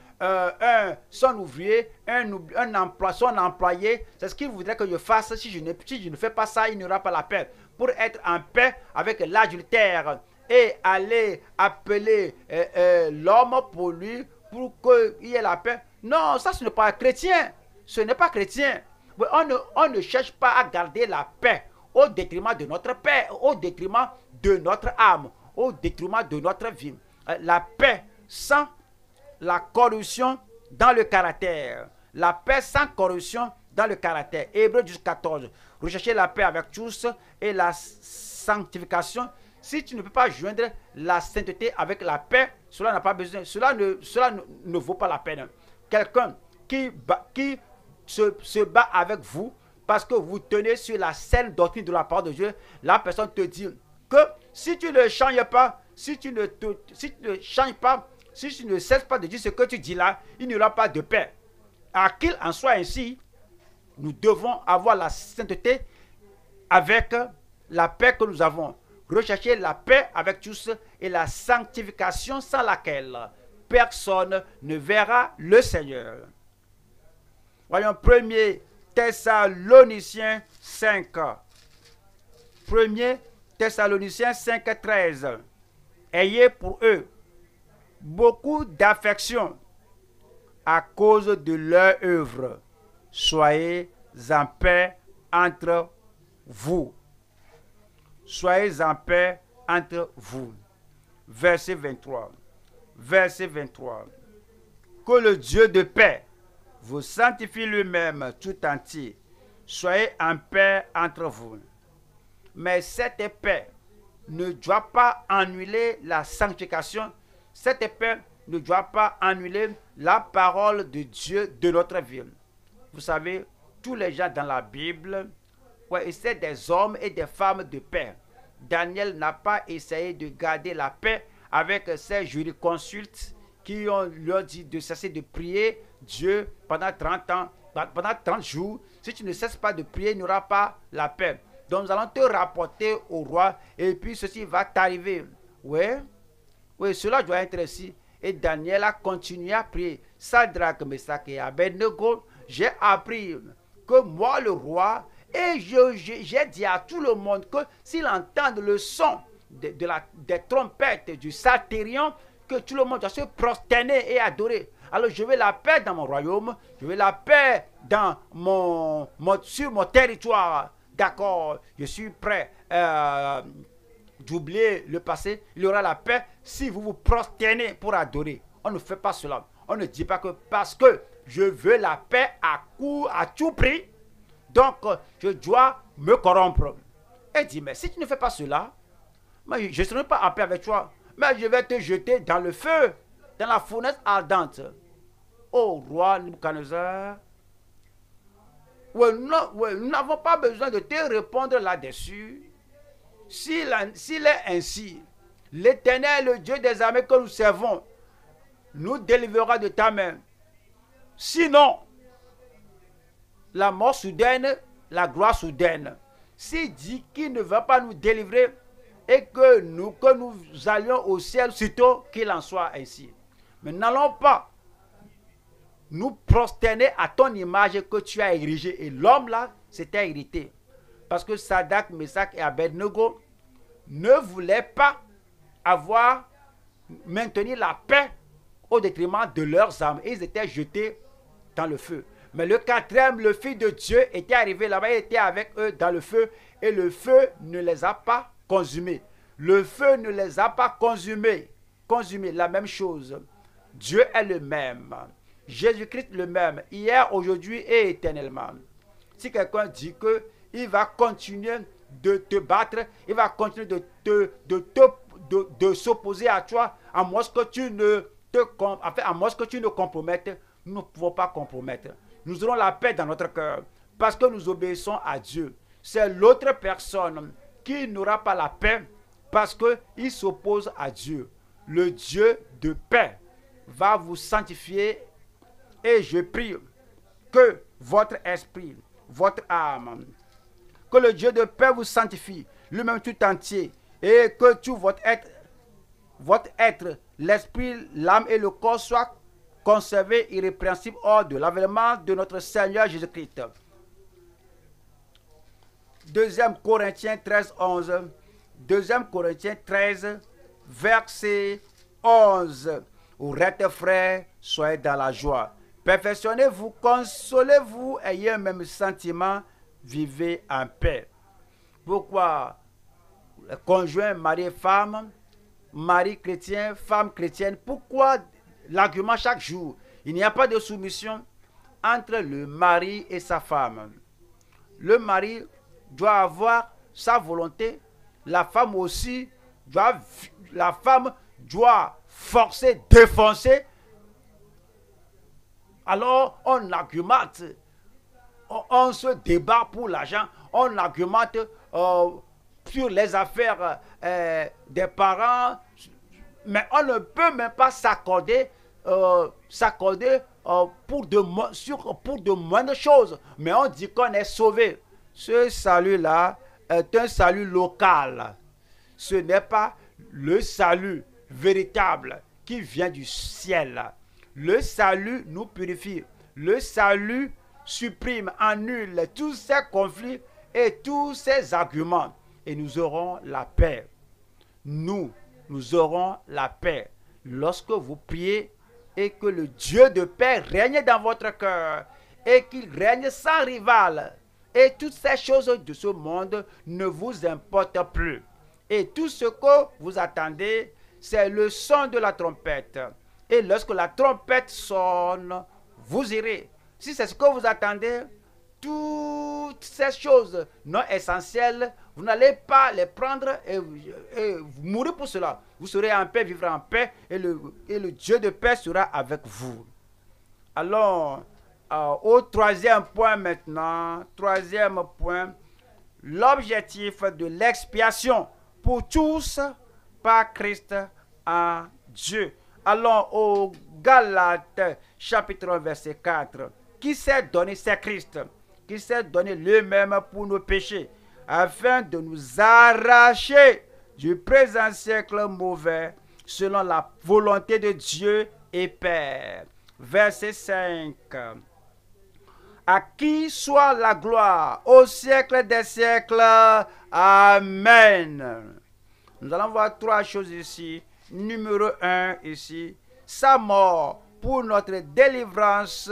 son ouvrier, son employé. C'est ce qu'il voudrait que je fasse. Si je ne fais pas ça, il n'y aura pas la paix. Pour être en paix avec l'adultère et aller appeler l'homme pour lui, pour qu'il y ait la paix. Non, ça ce n'est pas chrétien. Ce n'est pas chrétien. On ne cherche pas à garder la paix au détriment de notre paix, au détriment de notre âme, au détriment de notre vie. La paix sans la corruption dans le caractère. La paix sans corruption dans le caractère. Hébreux 14. Recherchez la paix avec tous et la sanctification, Si tu ne peux pas joindre la sainteté avec la paix, cela n'a pas besoin, cela ne vaut pas la peine. Quelqu'un qui se bat avec vous parce que vous tenez sur la saine doctrine de la parole de Dieu, la personne te dit que si tu ne changes pas, si tu ne changes pas, si tu ne cesses pas de dire ce que tu dis là, il n'y aura pas de paix. À qu'il en soit ainsi, nous devons avoir la sainteté avec la paix que nous avons. Rechercher la paix avec tous et la sanctification sans laquelle personne ne verra le Seigneur. Voyons 1 Thessaloniciens 5. 1 Thessaloniciens 5, 13. Ayez pour eux beaucoup d'affection à cause de leur œuvre. Soyez en paix entre vous. Soyez en paix entre vous. Verset 23. Verset 23. Que le Dieu de paix vous sanctifie lui-même tout entier. Soyez en paix entre vous. Mais cette paix ne doit pas annuler la sanctification. Cette paix ne doit pas annuler la parole de Dieu de notre vie. Vous savez, tous les gens dans la Bible, c'est des hommes et des femmes de paix. Daniel n'a pas essayé de garder la paix avec ses jurisconsultes qui lui ont dit de cesser de prier Dieu pendant 30 ans, pendant 30 jours. Si tu ne cesses pas de prier, il n'y aura pas la paix. Donc nous allons te rapporter au roi et puis ceci va t'arriver. Oui, cela doit être ainsi. Et Daniel a continué à prier. Shadrach, Meshach et Abednego, j'ai appris que moi le roi, et j'ai dit à tout le monde que s'ils entendent le son des trompettes du Psalterion, que tout le monde doit se prosterner et adorer. Alors je veux la paix dans mon royaume, je veux la paix dans sur mon territoire. D'accord, je suis prêt d'oublier le passé. Il y aura la paix si vous vous prosternez pour adorer. On ne fait pas cela. On ne dit pas que parce que je veux la paix à tout prix, donc je dois me corrompre. Et dit, mais si tu ne fais pas cela, je ne serai pas en paix avec toi, mais je vais te jeter dans le feu, dans la fournaise ardente. Ô roi Nebuchadnezzar, nous n'avons pas besoin de te répondre là-dessus. S'il est ainsi, l'Éternel, le Dieu des armées que nous servons, nous délivrera de ta main. Sinon, la mort soudaine, la gloire soudaine. S'il dit qu'il ne va pas nous délivrer et que nous allions au ciel sitôt, qu'il en soit ainsi. Mais n'allons pas nous prosterner à ton image que tu as érigée. Et l'homme là, s'était irrité. Parce que Shadrach, Meshach et Abednego ne voulaient pas maintenir la paix au détriment de leurs âmes. Et ils étaient jetés dans le feu. Mais le quatrième, le Fils de Dieu, était arrivé là-bas, il était avec eux dans le feu. Et le feu ne les a pas consumés. Le feu ne les a pas consumés. La même chose. Dieu est le même. Jésus-Christ le même. Hier, aujourd'hui et éternellement. Si quelqu'un dit qu'il va continuer de te battre, il va continuer de s'opposer à toi, à moins que tu ne compromettes, nous ne pouvons pas compromettre. Nous aurons la paix dans notre cœur parce que nous obéissons à Dieu. C'est l'autre personne qui n'aura pas la paix parce qu'il s'oppose à Dieu. Le Dieu de paix va vous sanctifier et je prie que votre esprit, votre âme, que le Dieu de paix vous sanctifie, lui-même tout entier, et que tout votre être, l'esprit, l'âme et le corps soient conservés irrépréhensibles hors de l'avènement de notre Seigneur Jésus-Christ. 2 Corinthiens 13, 11. 2 Corinthiens 13, verset 11. Restez frères, soyez dans la joie. Perfectionnez-vous, consolez-vous, ayez un même sentiment, vivez en paix. Pourquoi conjoint mari et femme, mari chrétien, femme chrétienne, pourquoi l'argument chaque jour? Il n'y a pas de soumission entre le mari et sa femme. Le mari doit avoir sa volonté, la femme aussi la femme doit forcer, défoncer. Alors on argumente, on se débat pour l'argent, on argumente sur les affaires des parents, mais on ne peut même pas s'accorder pour de moindres choses. Mais on dit qu'on est sauvé. Ce salut-là est un salut local. Ce n'est pas le salut véritable qui vient du ciel. Le salut nous purifie. Le salut supprime, annule tous ces conflits et tous ces arguments. Et nous aurons la paix. Nous aurons la paix. Lorsque vous priez et que le Dieu de paix règne dans votre cœur et qu'il règne sans rival. Et toutes ces choses de ce monde ne vous importent plus. Et tout ce que vous attendez, c'est le son de la trompette. Et lorsque la trompette sonne, vous irez. Si c'est ce que vous attendez, toutes ces choses non essentielles, vous n'allez pas les prendre et mourir pour cela. Vous serez en paix, vivre en paix, et le Dieu de paix sera avec vous. Allons au troisième point maintenant. Troisième point, l'objectif de l'expiation pour tous par Christ en Dieu. Allons au Galates chapitre 1 verset 4. Qui s'est donné, c'est Christ, qui s'est donné lui-même pour nos péchés, afin de nous arracher du présent siècle mauvais, selon la volonté de Dieu et Père. Verset 5. À qui soit la gloire au siècle des siècles. Amen. Nous allons voir trois choses ici. Numéro 1 ici, sa mort pour notre délivrance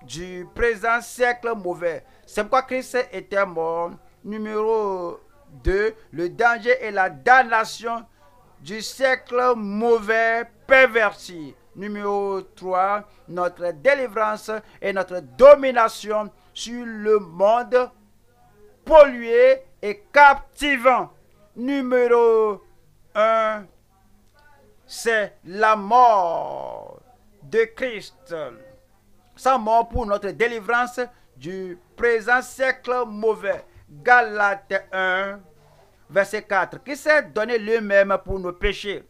du présent siècle mauvais. C'est pourquoi Christ était mort. Numéro 2, le danger et la damnation du siècle mauvais perverti. Numéro 3, notre délivrance et notre domination sur le monde pollué et captivant. Numéro 1, c'est la mort de Christ. Sa mort pour notre délivrance du présent siècle mauvais. Galates 1, verset 4. Qui s'est donné lui-même pour nos péchés.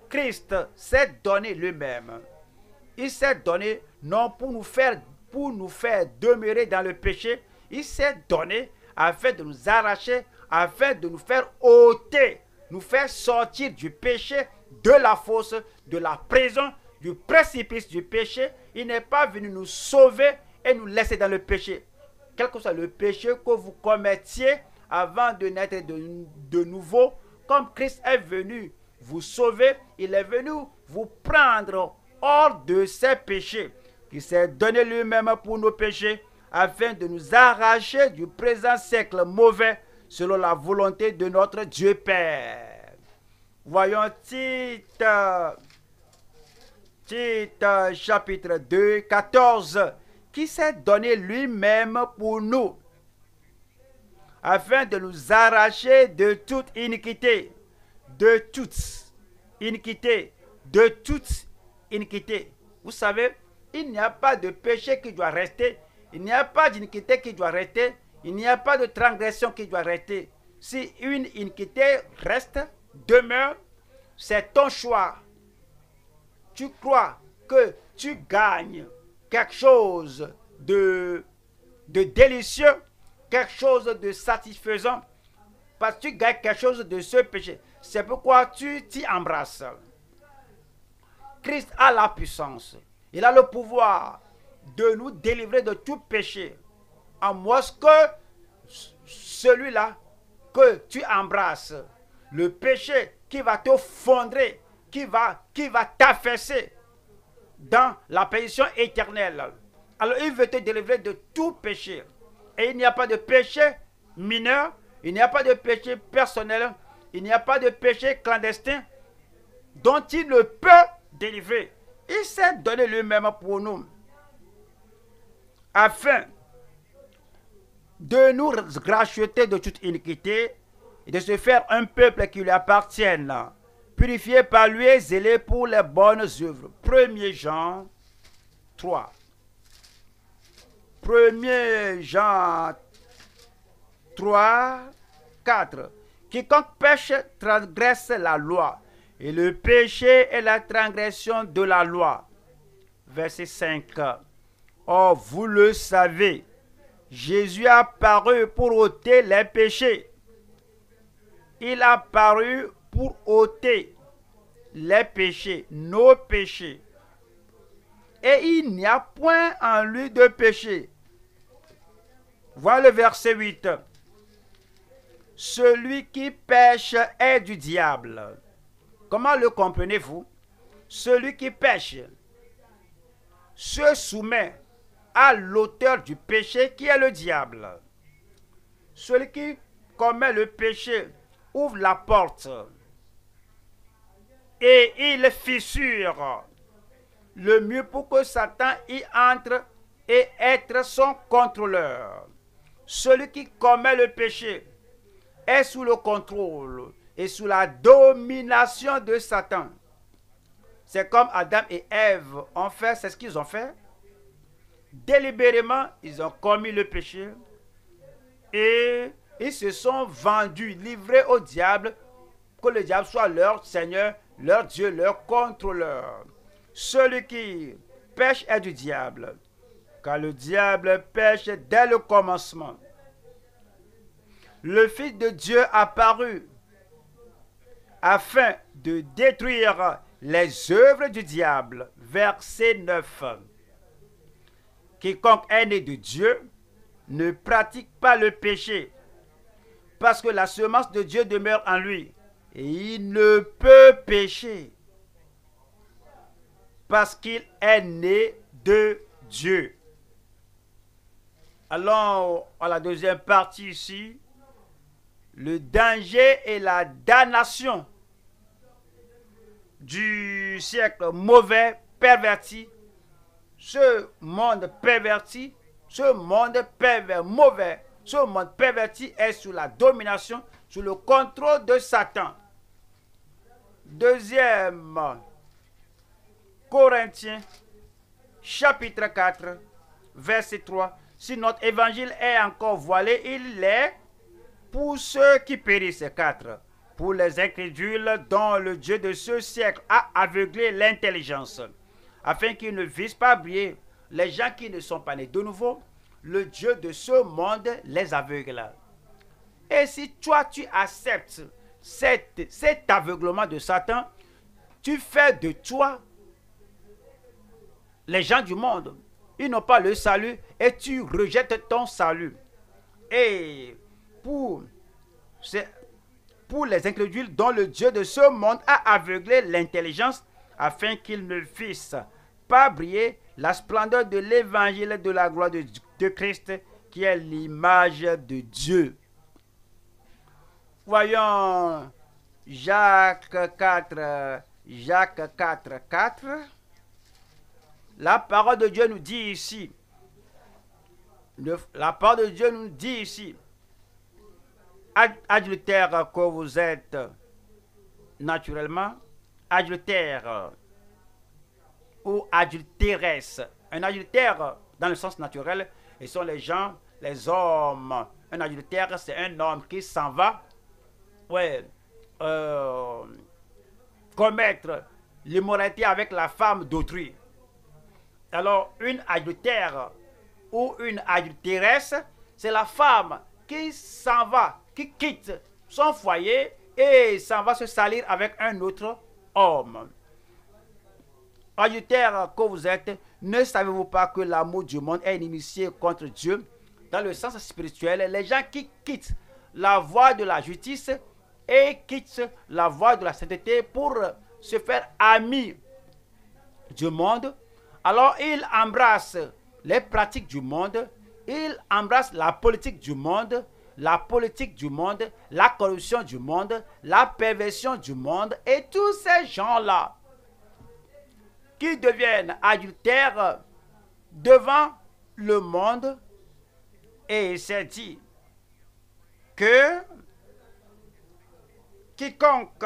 Christ s'est donné lui-même. Il s'est donné non pour nous faire demeurer dans le péché. Il s'est donné afin de nous arracher, afin de nous faire ôter, nous faire sortir du péché, de la fosse, de la prison, du précipice du péché. Il n'est pas venu nous sauver et nous laisser dans le péché. Quel que soit le péché que vous commettiez avant de naître de nouveau, comme Christ est venu vous sauver, il est venu vous prendre hors de ces péchés. Il s'est donné lui-même pour nos péchés, afin de nous arracher du présent siècle mauvais, selon la volonté de notre Dieu Père. Voyons Tite chapitre 2, 14, qui s'est donné lui-même pour nous, afin de nous arracher de toute iniquité, de toute iniquité, de toute iniquité. Vous savez, il n'y a pas de péché qui doit rester, il n'y a pas d'iniquité qui doit rester, il n'y a pas de transgression qui doit rester. Si une iniquité reste, demeure, c'est ton choix. Tu crois que tu gagnes quelque chose de délicieux, quelque chose de satisfaisant, parce que tu gagnes quelque chose de ce péché. C'est pourquoi tu t'y embrasses. Christ a la puissance. Il a le pouvoir de nous délivrer de tout péché. En moins que celui-là que tu embrasses, le péché qui va te fondrer, qui va t'affaisser dans la perdition éternelle. Alors il veut te délivrer de tout péché. Et il n'y a pas de péché mineur, il n'y a pas de péché personnel, il n'y a pas de péché clandestin dont il ne peut délivrer. Il s'est donné lui-même pour nous, afin de nous racheter de toute iniquité et de se faire un peuple qui lui appartienne, purifié par lui et zélé pour les bonnes œuvres. 1 Jean 3. 1 Jean 3, 4. Quiconque pêche transgresse la loi, et le péché est la transgression de la loi. Verset 5. Or, vous le savez, Jésus a paru pour ôter les péchés. Il a paru pour ôter les péchés, nos péchés. Et il n'y a point en lui de péché. Voilà le verset 8. Celui qui pêche est du diable. Comment le comprenez-vous? Celui qui pêche se soumet à l'auteur du péché qui est le diable. Celui qui commet le péché ouvre la porte et il fissure le mur pour que Satan y entre et être son contrôleur. Celui qui commet le péché est sous le contrôle et sous la domination de Satan. C'est comme Adam et Ève ont fait, c'est ce qu'ils ont fait. Délibérément, ils ont commis le péché et ils se sont vendus, livrés au diable, que le diable soit leur Seigneur, leur Dieu, leur contrôleur. Celui qui pêche est du diable, car le diable pêche dès le commencement. Le Fils de Dieu apparut afin de détruire les œuvres du diable. Verset 9. Quiconque est né de Dieu ne pratique pas le péché, parce que la semence de Dieu demeure en lui, et il ne peut pécher, parce qu'il est né de Dieu. Allons à la deuxième partie ici. Le danger et la damnation du siècle mauvais, perverti. Ce monde perverti, ce monde pervers, mauvais, ce monde perverti est sous la domination, sous le contrôle de Satan. Deuxième Corinthiens, chapitre 4, verset 3. Si notre évangile est encore voilé, il l'est pour ceux qui périssent. 4. Pour les incrédules dont le Dieu de ce siècle a aveuglé l'intelligence, afin qu'ils ne visent pas briller. Les gens qui ne sont pas nés de nouveau, le Dieu de ce monde les aveugle. Et si toi tu acceptes cet aveuglement de Satan, tu fais de toi les gens du monde. Ils n'ont pas le salut et tu rejettes ton salut. Et pour les incrédules dont le Dieu de ce monde a aveuglé l'intelligence, afin qu'ils ne vissent pas briller la splendeur de l'évangile de la gloire de Christ, qui est l'image de Dieu. Voyons Jacques 4, 4. La parole de Dieu nous dit ici, adultère que vous êtes naturellement, adultère ou adultéresse. Un adultère dans le sens naturel, ce sont les gens, les hommes. Un adultère, c'est un homme qui s'en va commettre l'immoralité avec la femme d'autrui. Alors, une adultère ou une adultéresse, c'est la femme qui s'en va, qui quitte son foyer et s'en va se salir avec un autre homme. Adultère que vous êtes, ne savez-vous pas que l'amour du monde est inimitié contre Dieu? Dans le sens spirituel, les gens qui quittent la voie de la justice et quittent la voie de la sainteté pour se faire amis du monde, alors ils embrassent les pratiques du monde, ils embrassent la politique du monde, la corruption du monde, la perversion du monde, et tous ces gens-là qui deviennent adultères devant le monde. Et il s'est dit que quiconque,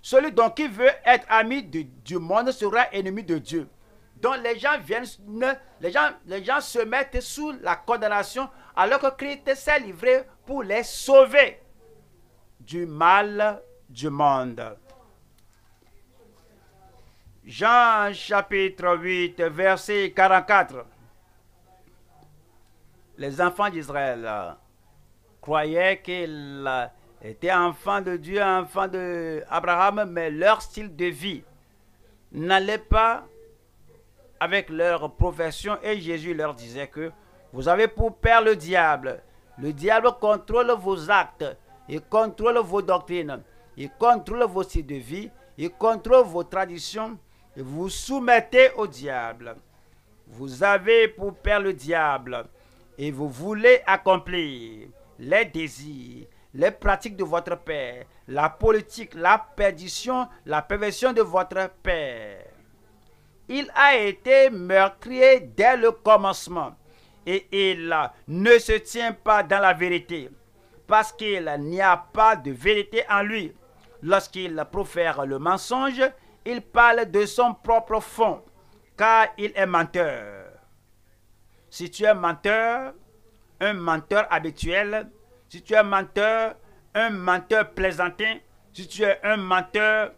celui donc qui veut être ami du monde sera ennemi de Dieu. Donc les gens les gens se mettent sous la condamnation alors que Christ s'est livré pour les sauver du mal du monde. Jean chapitre 8, verset 44. Les enfants d'Israël croyaient qu'ils étaient enfants de Dieu, enfants d'Abraham, mais leur style de vie n'allait pas avec leur profession et Jésus leur disait que vous avez pour père le diable. Le diable contrôle vos actes, il contrôle vos doctrines, il contrôle vos styles de vie, il contrôle vos traditions et vous soumettez au diable. Vous avez pour père le diable et vous voulez accomplir les désirs, les pratiques de votre père, la politique, la perdition, la perversion de votre père. Il a été meurtrier dès le commencement et il ne se tient pas dans la vérité parce qu'il n'y a pas de vérité en lui. Lorsqu'il profère le mensonge, il parle de son propre fond car il est menteur. Si tu es menteur, un menteur habituel, si tu es menteur, un menteur plaisantin, si tu es un menteur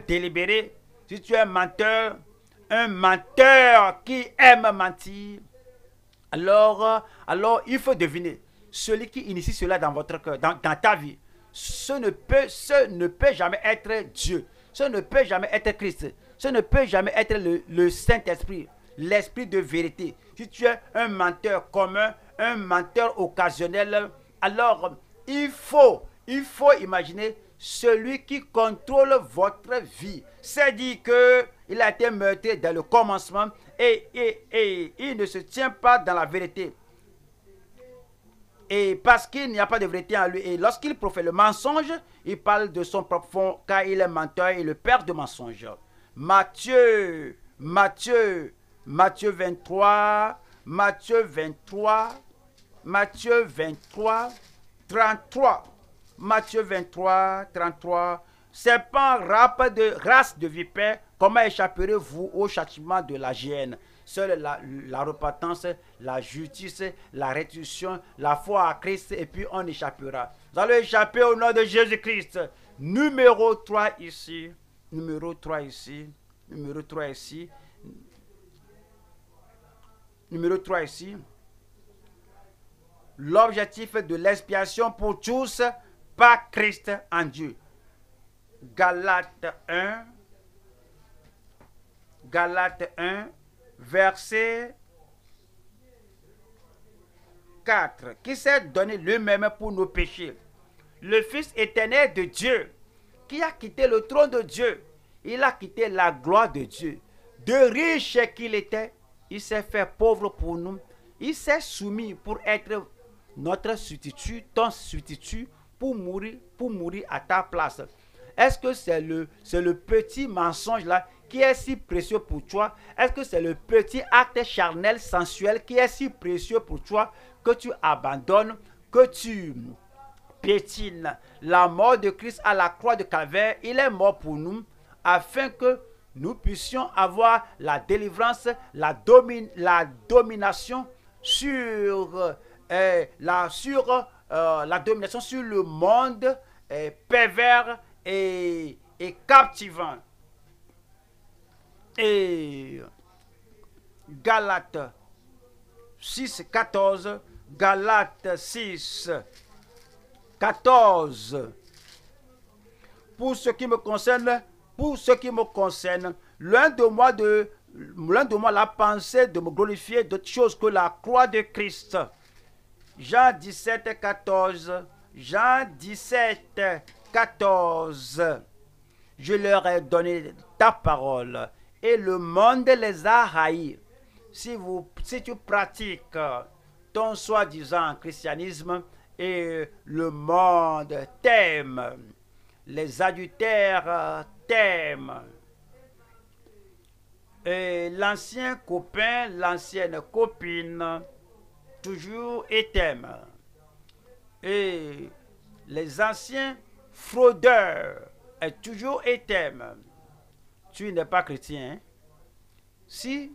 délibéré, si tu es un menteur qui aime mentir, alors il faut deviner celui qui initie cela dans votre cœur, dans ta vie. Ce ne peut jamais être Dieu. Ce ne peut jamais être Christ. Ce ne peut jamais être le Saint-Esprit, l'Esprit de vérité. Si tu es un menteur commun, un menteur occasionnel, alors il faut imaginer celui qui contrôle votre vie. C'est dit qu'il a été meurtri dès le commencement et il ne se tient pas dans la vérité. Et parce qu'il n'y a pas de vérité en lui, et lorsqu'il profère le mensonge, il parle de son propre fond, car il est menteur et le père de mensonge. Matthieu 23, 33. Matthieu 23, 33. Serpent, race de vipères, comment échapperez-vous au châtiment de la géhenne? Seule la repentance, la justice, la restitution, la foi à Christ, et puis on échappera. Vous allez échapper au nom de Jésus-Christ. Numéro 3 ici. L'objectif de l'expiation pour tous par Christ en Dieu. Galates 1, verset 4. Qui s'est donné lui-même pour nos péchés. Le Fils éternel de Dieu, qui a quitté le trône de Dieu. Il a quitté la gloire de Dieu. De riche qu'il était, il s'est fait pauvre pour nous. Il s'est soumis pour être notre substitut, ton substitut, pour mourir à ta place. Est-ce que c'est le petit mensonge là qui est si précieux pour toi? Est-ce que c'est le petit acte charnel, sensuel qui est si précieux pour toi que tu abandonnes, que tu piétines? La mort de Christ à la croix de Calvaire, il est mort pour nous afin que nous puissions avoir la délivrance, la domination sur la domination sur le monde pervers et captivant. Et Galates 6, 14. Galates 6, 14. Pour ce qui me concerne, loin de moi la pensée de me glorifier d'autre chose que la croix de Christ. Jean 17, 14. Je leur ai donné ta parole et le monde les a haïs. Si tu pratiques ton soi-disant christianisme et le monde t'aime, les adultères t'aiment, et l'ancien copain, l'ancienne copine toujours et t'aime. Et les anciens fraudeurs est toujours éternel. Tu n'es pas chrétien. Hein? Si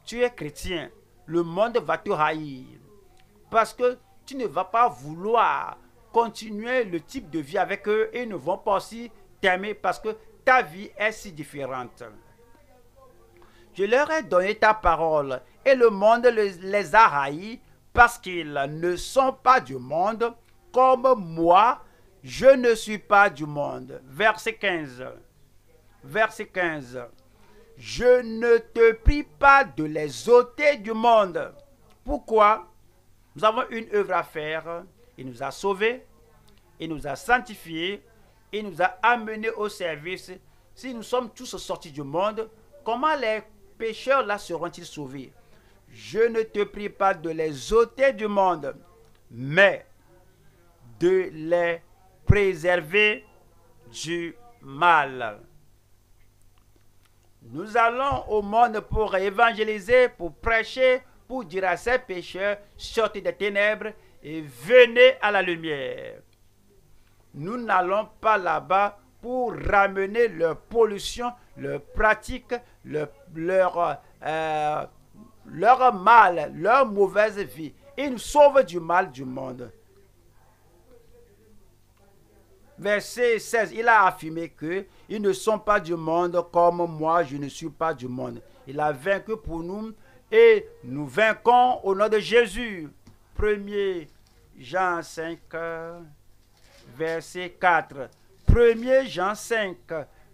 tu es chrétien, le monde va te haïr. Parce que tu ne vas pas vouloir continuer le type de vie avec eux et ils ne vont pas aussi t'aimer parce que ta vie est si différente. Je leur ai donné ta parole et le monde les a haïs parce qu'ils ne sont pas du monde comme moi, je ne suis pas du monde. Verset 15. Verset 15. Je ne te prie pas de les ôter du monde. Pourquoi? Nous avons une œuvre à faire. Il nous a sauvés, il nous a sanctifiés, il nous a amenés au service. Si nous sommes tous sortis du monde, comment les pécheurs là seront-ils sauvés? Je ne te prie pas de les ôter du monde, mais de les préserver du mal. Nous allons au monde pour évangéliser, pour prêcher, pour dire à ces pécheurs, sortez des ténèbres et venez à la lumière. Nous n'allons pas là-bas pour ramener leur pollution, leur pratique, leur mal, leur mauvaise vie. Ils nous sauvent du mal du monde. Verset 16, il a affirmé que ils ne sont pas du monde comme moi, je ne suis pas du monde. Il a vaincu pour nous et nous vainquons au nom de Jésus. 1er Jean 5, verset 4. 1er Jean 5,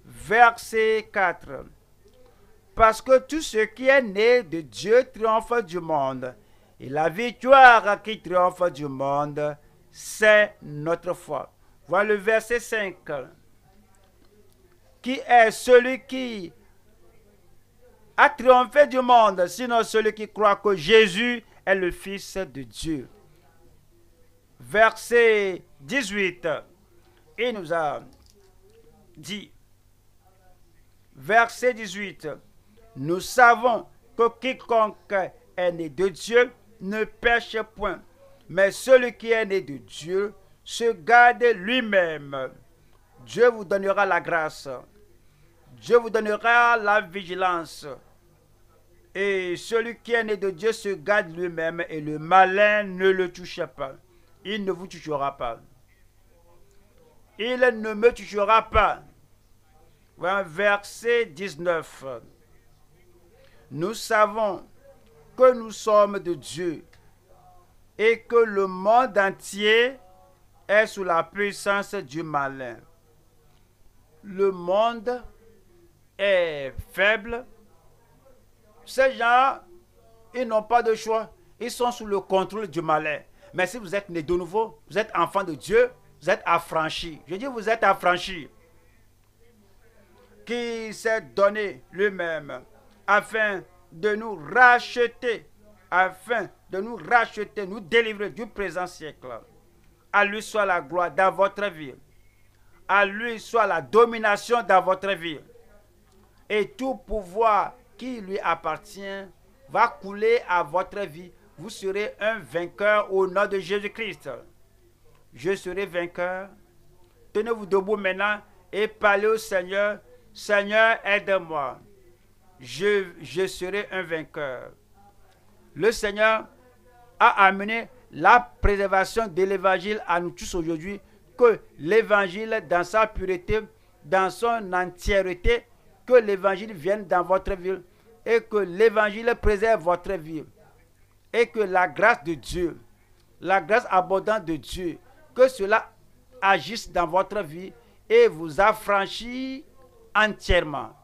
verset 4. Parce que tout ce qui est né de Dieu triomphe du monde. Et la victoire qui triomphe du monde, c'est notre foi. Voilà le verset 5. Qui est celui qui a triomphé du monde, sinon celui qui croit que Jésus est le Fils de Dieu. Verset 18. Il nous a dit, verset 18, nous savons que quiconque est né de Dieu ne pêche point, mais celui qui est né de Dieu se garde lui-même. Dieu vous donnera la grâce. Dieu vous donnera la vigilance. Et celui qui est né de Dieu se garde lui-même et le malin ne le touche pas. Il ne vous touchera pas. Il ne me touchera pas. Verset 19. Nous savons que nous sommes de Dieu et que le monde entier est sous la puissance du malin. Le monde est faible. Ces gens, ils n'ont pas de choix. Ils sont sous le contrôle du malin. Mais si vous êtes né de nouveau, vous êtes enfant de Dieu, vous êtes affranchi. Je dis vous êtes affranchi. Qui s'est donné lui-même afin de nous racheter, nous délivrer du présent siècle. À lui soit la gloire dans votre vie. À lui soit la domination dans votre vie. Et tout pouvoir qui lui appartient va couler à votre vie. Vous serez un vainqueur au nom de Jésus-Christ. Je serai vainqueur. Tenez-vous debout maintenant et parlez au Seigneur. Seigneur, aide-moi. Je serai un vainqueur. Le Seigneur a amené la préservation de l'évangile à nous tous aujourd'hui, que l'évangile dans sa pureté, dans son entièreté, que l'évangile vienne dans votre vie et que l'évangile préserve votre vie et que la grâce de Dieu, la grâce abondante de Dieu, que cela agisse dans votre vie et vous affranchisse entièrement.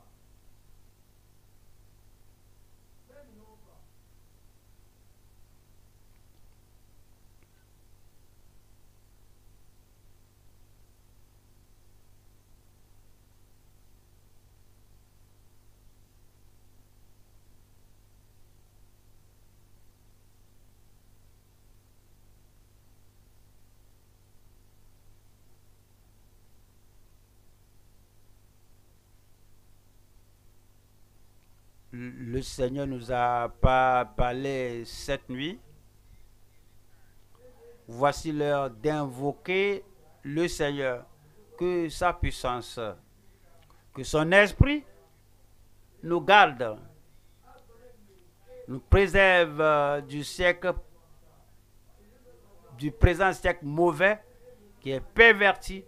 Le Seigneur nous a pas parlé cette nuit. voici l'heure d'invoquer le Seigneur, que sa puissance, que son esprit nous garde, nous préserve du siècle, du présent siècle mauvais qui est perverti,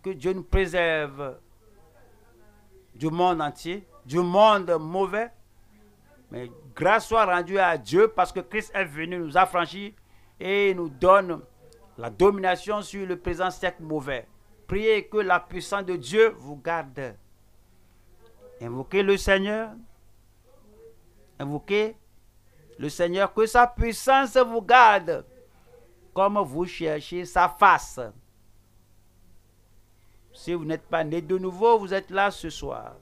que Dieu nous préserve du monde entier, du monde mauvais. Mais grâce soit rendue à Dieu parce que Christ est venu nous affranchir et nous donne la domination sur le présent siècle mauvais. Priez que la puissance de Dieu vous garde. Invoquez le Seigneur. Invoquez le Seigneur, que sa puissance vous garde comme vous cherchez sa face. Si vous n'êtes pas né de nouveau, vous êtes là ce soir.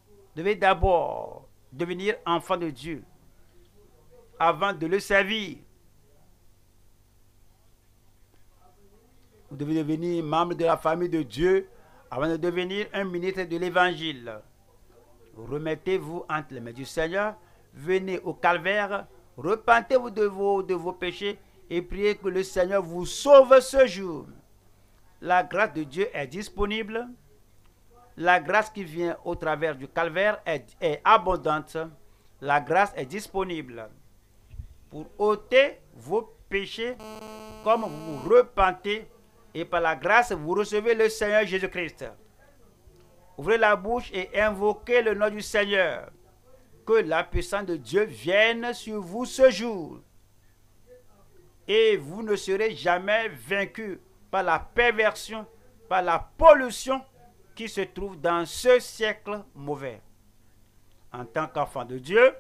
Vous devez d'abord devenir enfant de Dieu avant de le servir. Vous devez devenir membre de la famille de Dieu avant de devenir un ministre de l'Évangile. Remettez-vous entre les mains du Seigneur, venez au calvaire, repentez-vous de vos péchés et priez que le Seigneur vous sauve ce jour. La grâce de Dieu est disponible. La grâce qui vient au travers du calvaire est abondante. La grâce est disponible pour ôter vos péchés comme vous vous repentez et par la grâce vous recevez le Seigneur Jésus-Christ. Ouvrez la bouche et invoquez le nom du Seigneur. Que la puissance de Dieu vienne sur vous ce jour. Et vous ne serez jamais vaincus par la perversion, par la pollution qui se trouve dans ce siècle mauvais. En tant qu'enfant de Dieu,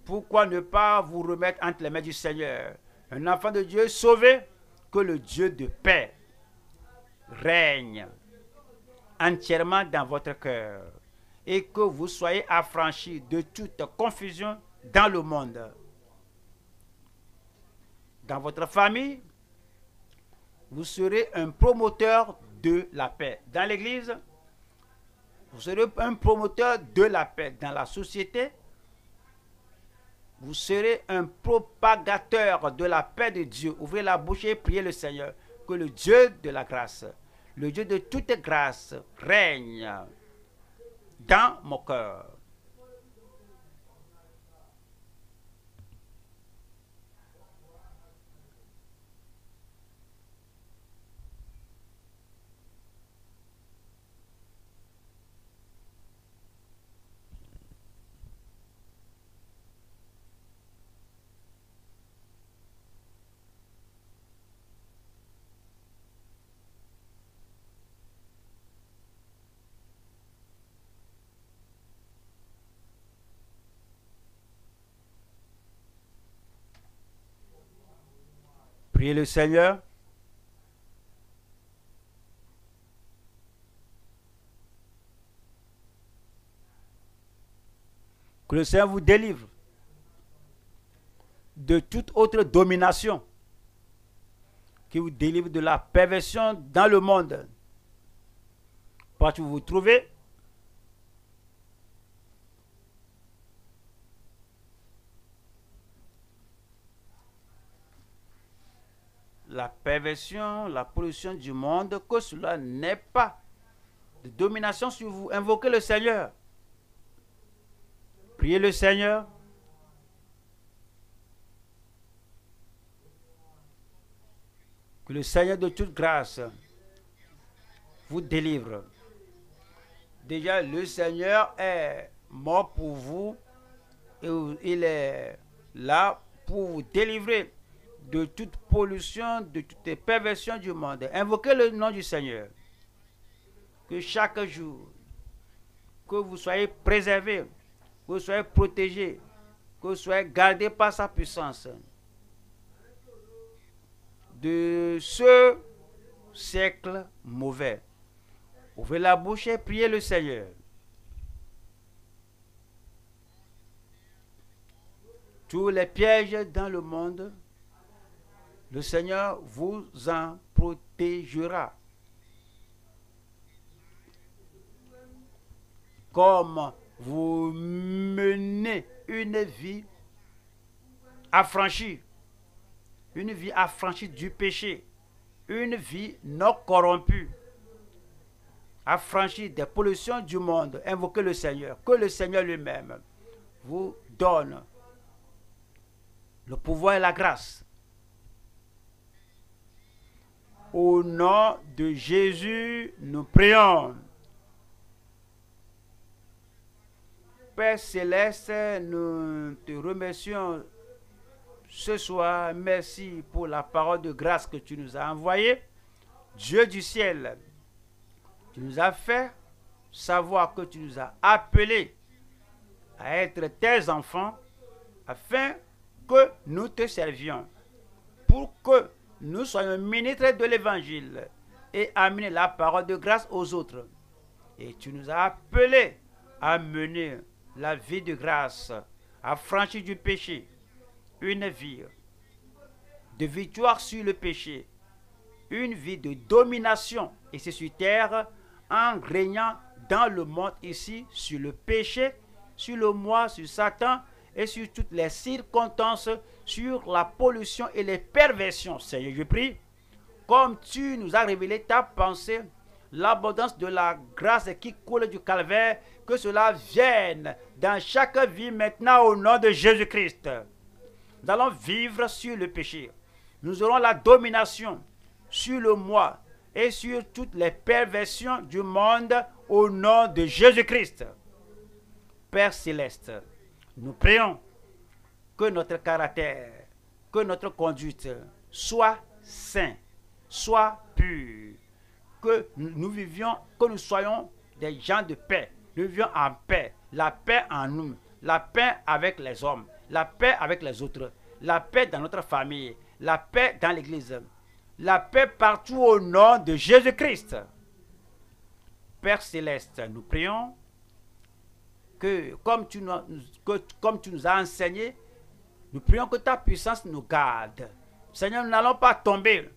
pourquoi ne pas vous remettre entre les mains du Seigneur? Un enfant de Dieu sauvé, que le Dieu de paix règne entièrement dans votre cœur et que vous soyez affranchis de toute confusion dans le monde. Dans votre famille, vous serez un promoteur de la paix. Dans l'église, vous serez un promoteur de la paix. Dans la société, vous serez un propagateur de la paix de Dieu. Ouvrez la bouche et priez le Seigneur. Que le Dieu de la grâce, le Dieu de toute grâce, règne dans mon cœur. Priez le Seigneur. Que le Seigneur vous délivre de toute autre domination, qui vous délivre de la perversion dans le monde. Partout où vous vous trouvez, la perversion, la pollution du monde, que cela n'est pas de domination sur vous. Invoquez le Seigneur. Priez le Seigneur. Que le Seigneur de toute grâce vous délivre. Déjà, le Seigneur est mort pour vous et il est là pour vous délivrer de toute pollution, de toute perversion du monde. Invoquez le nom du Seigneur. Que chaque jour, que vous soyez préservés, que vous soyez protégés, que vous soyez gardés par sa puissance de ce siècle mauvais. Ouvrez la bouche et priez le Seigneur. Tous les pièges dans le monde, le Seigneur vous en protégera. Comme vous menez une vie affranchie, une vie affranchie du péché, une vie non corrompue, affranchie des pollutions du monde. Invoquez le Seigneur, que le Seigneur lui-même vous donne le pouvoir et la grâce. Au nom de Jésus, nous prions. Père Céleste, nous te remercions ce soir. Merci pour la parole de grâce que tu nous as envoyée. Dieu du ciel, tu nous as fait savoir que tu nous as appelés à être tes enfants afin que nous te servions, pour que nous soyons ministres de l'évangile et amener la parole de grâce aux autres. Et tu nous as appelés à mener la vie de grâce, affranchie du péché, une vie de victoire sur le péché, une vie de domination ici sur terre, en régnant dans le monde ici sur le péché, sur le moi, sur Satan et sur toutes les circonstances, sur la pollution et les perversions. Seigneur, je prie, comme tu nous as révélé ta pensée, l'abondance de la grâce qui coule du calvaire, que cela vienne dans chaque vie maintenant au nom de Jésus-Christ. Nous allons vivre sur le péché. Nous aurons la domination sur le moi et sur toutes les perversions du monde au nom de Jésus-Christ. Père Céleste, nous prions que notre caractère, que notre conduite soit saint, soit pur, que nous vivions, que nous soyons des gens de paix. Nous vivions en paix, la paix en nous, la paix avec les hommes, la paix avec les autres, la paix dans notre famille, la paix dans l'église, la paix partout au nom de Jésus-Christ. Père Céleste, nous prions que comme tu nous as enseigné, nous prions que ta puissance nous garde. Seigneur, nous n'allons pas tomber,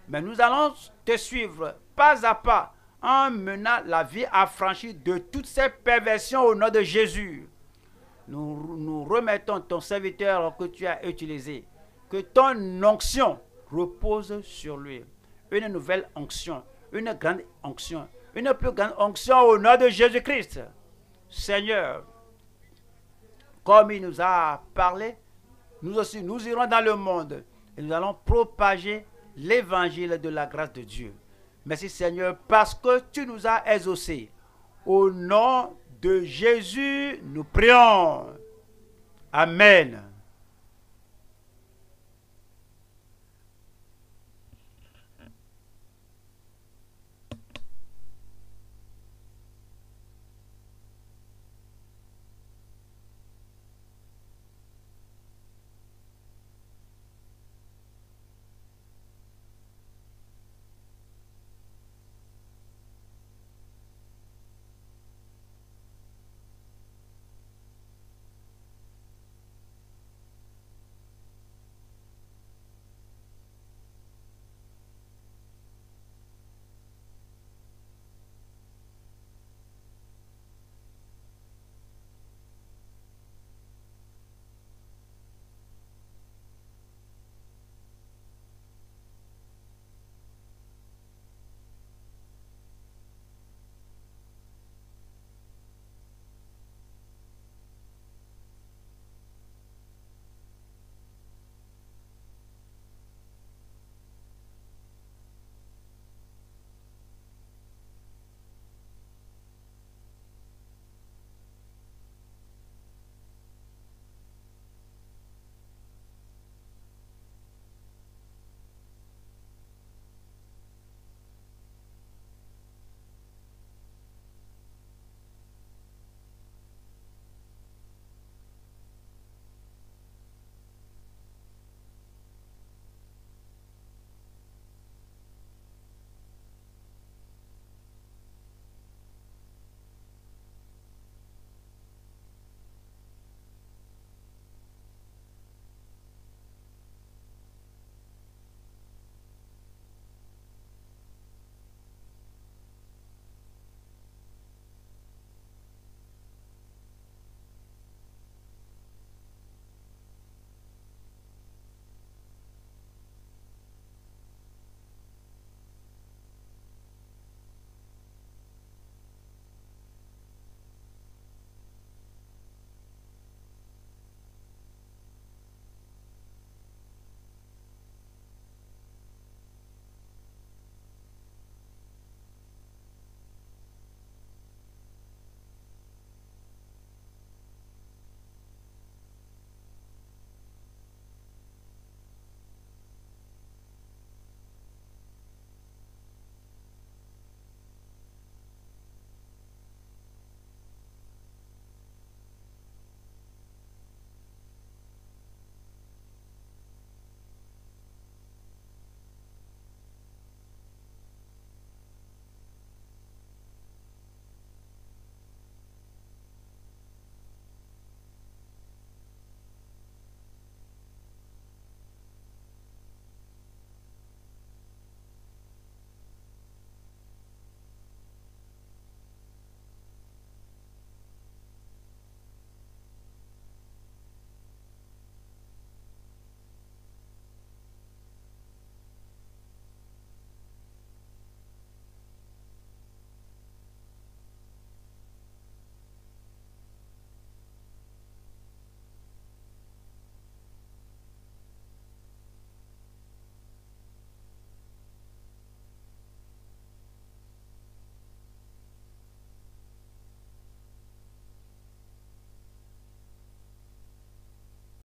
mais nous allons te suivre pas à pas en menant la vie affranchie de toutes ces perversions au nom de Jésus. Nous remettons ton serviteur que tu as utilisé, que ton onction repose sur lui. Une nouvelle onction, une grande onction, une plus grande onction au nom de Jésus-Christ. Seigneur, comme il nous a parlé, nous aussi, nous irons dans le monde et nous allons propager l'évangile de la grâce de Dieu. Merci Seigneur, parce que tu nous as exaucés. Au nom de Jésus, nous prions. Amen.